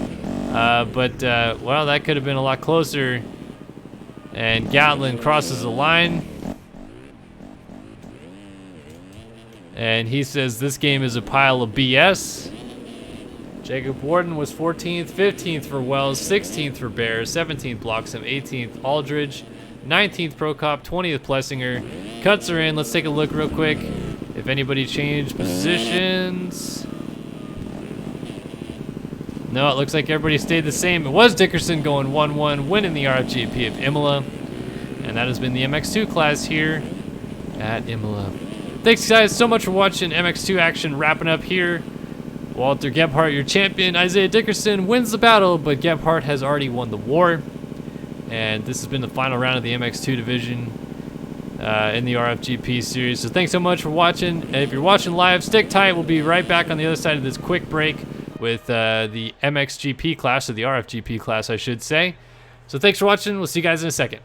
Well, that could have been a lot closer. And Gatlin crosses the line. And he says this game is a pile of BS. Jacob Warden was 14th, 15th for Wells, 16th for Bear, 17th Bloxham, 18th Aldridge, 19th Prokop, 20th Plessinger. Cuts are in. Let's take a look real quick if anybody changed positions. No, it looks like everybody stayed the same. It was Dickerson going 1-1, winning the RFGP of Imola. And that has been the MX2 class here at Imola. Thanks guys so much for watching MX2 action wrapping up here. Walter Gebhardt, your champion. Isaiah Dickerson wins the battle, but Gebhardt has already won the war. And this has been the final round of the MX2 division in the RFGP series. So thanks so much for watching. And if you're watching live, stick tight. We'll be right back on the other side of this quick break with the MXGP class, or the RFGP class, I should say. So thanks for watching. We'll see you guys in a second.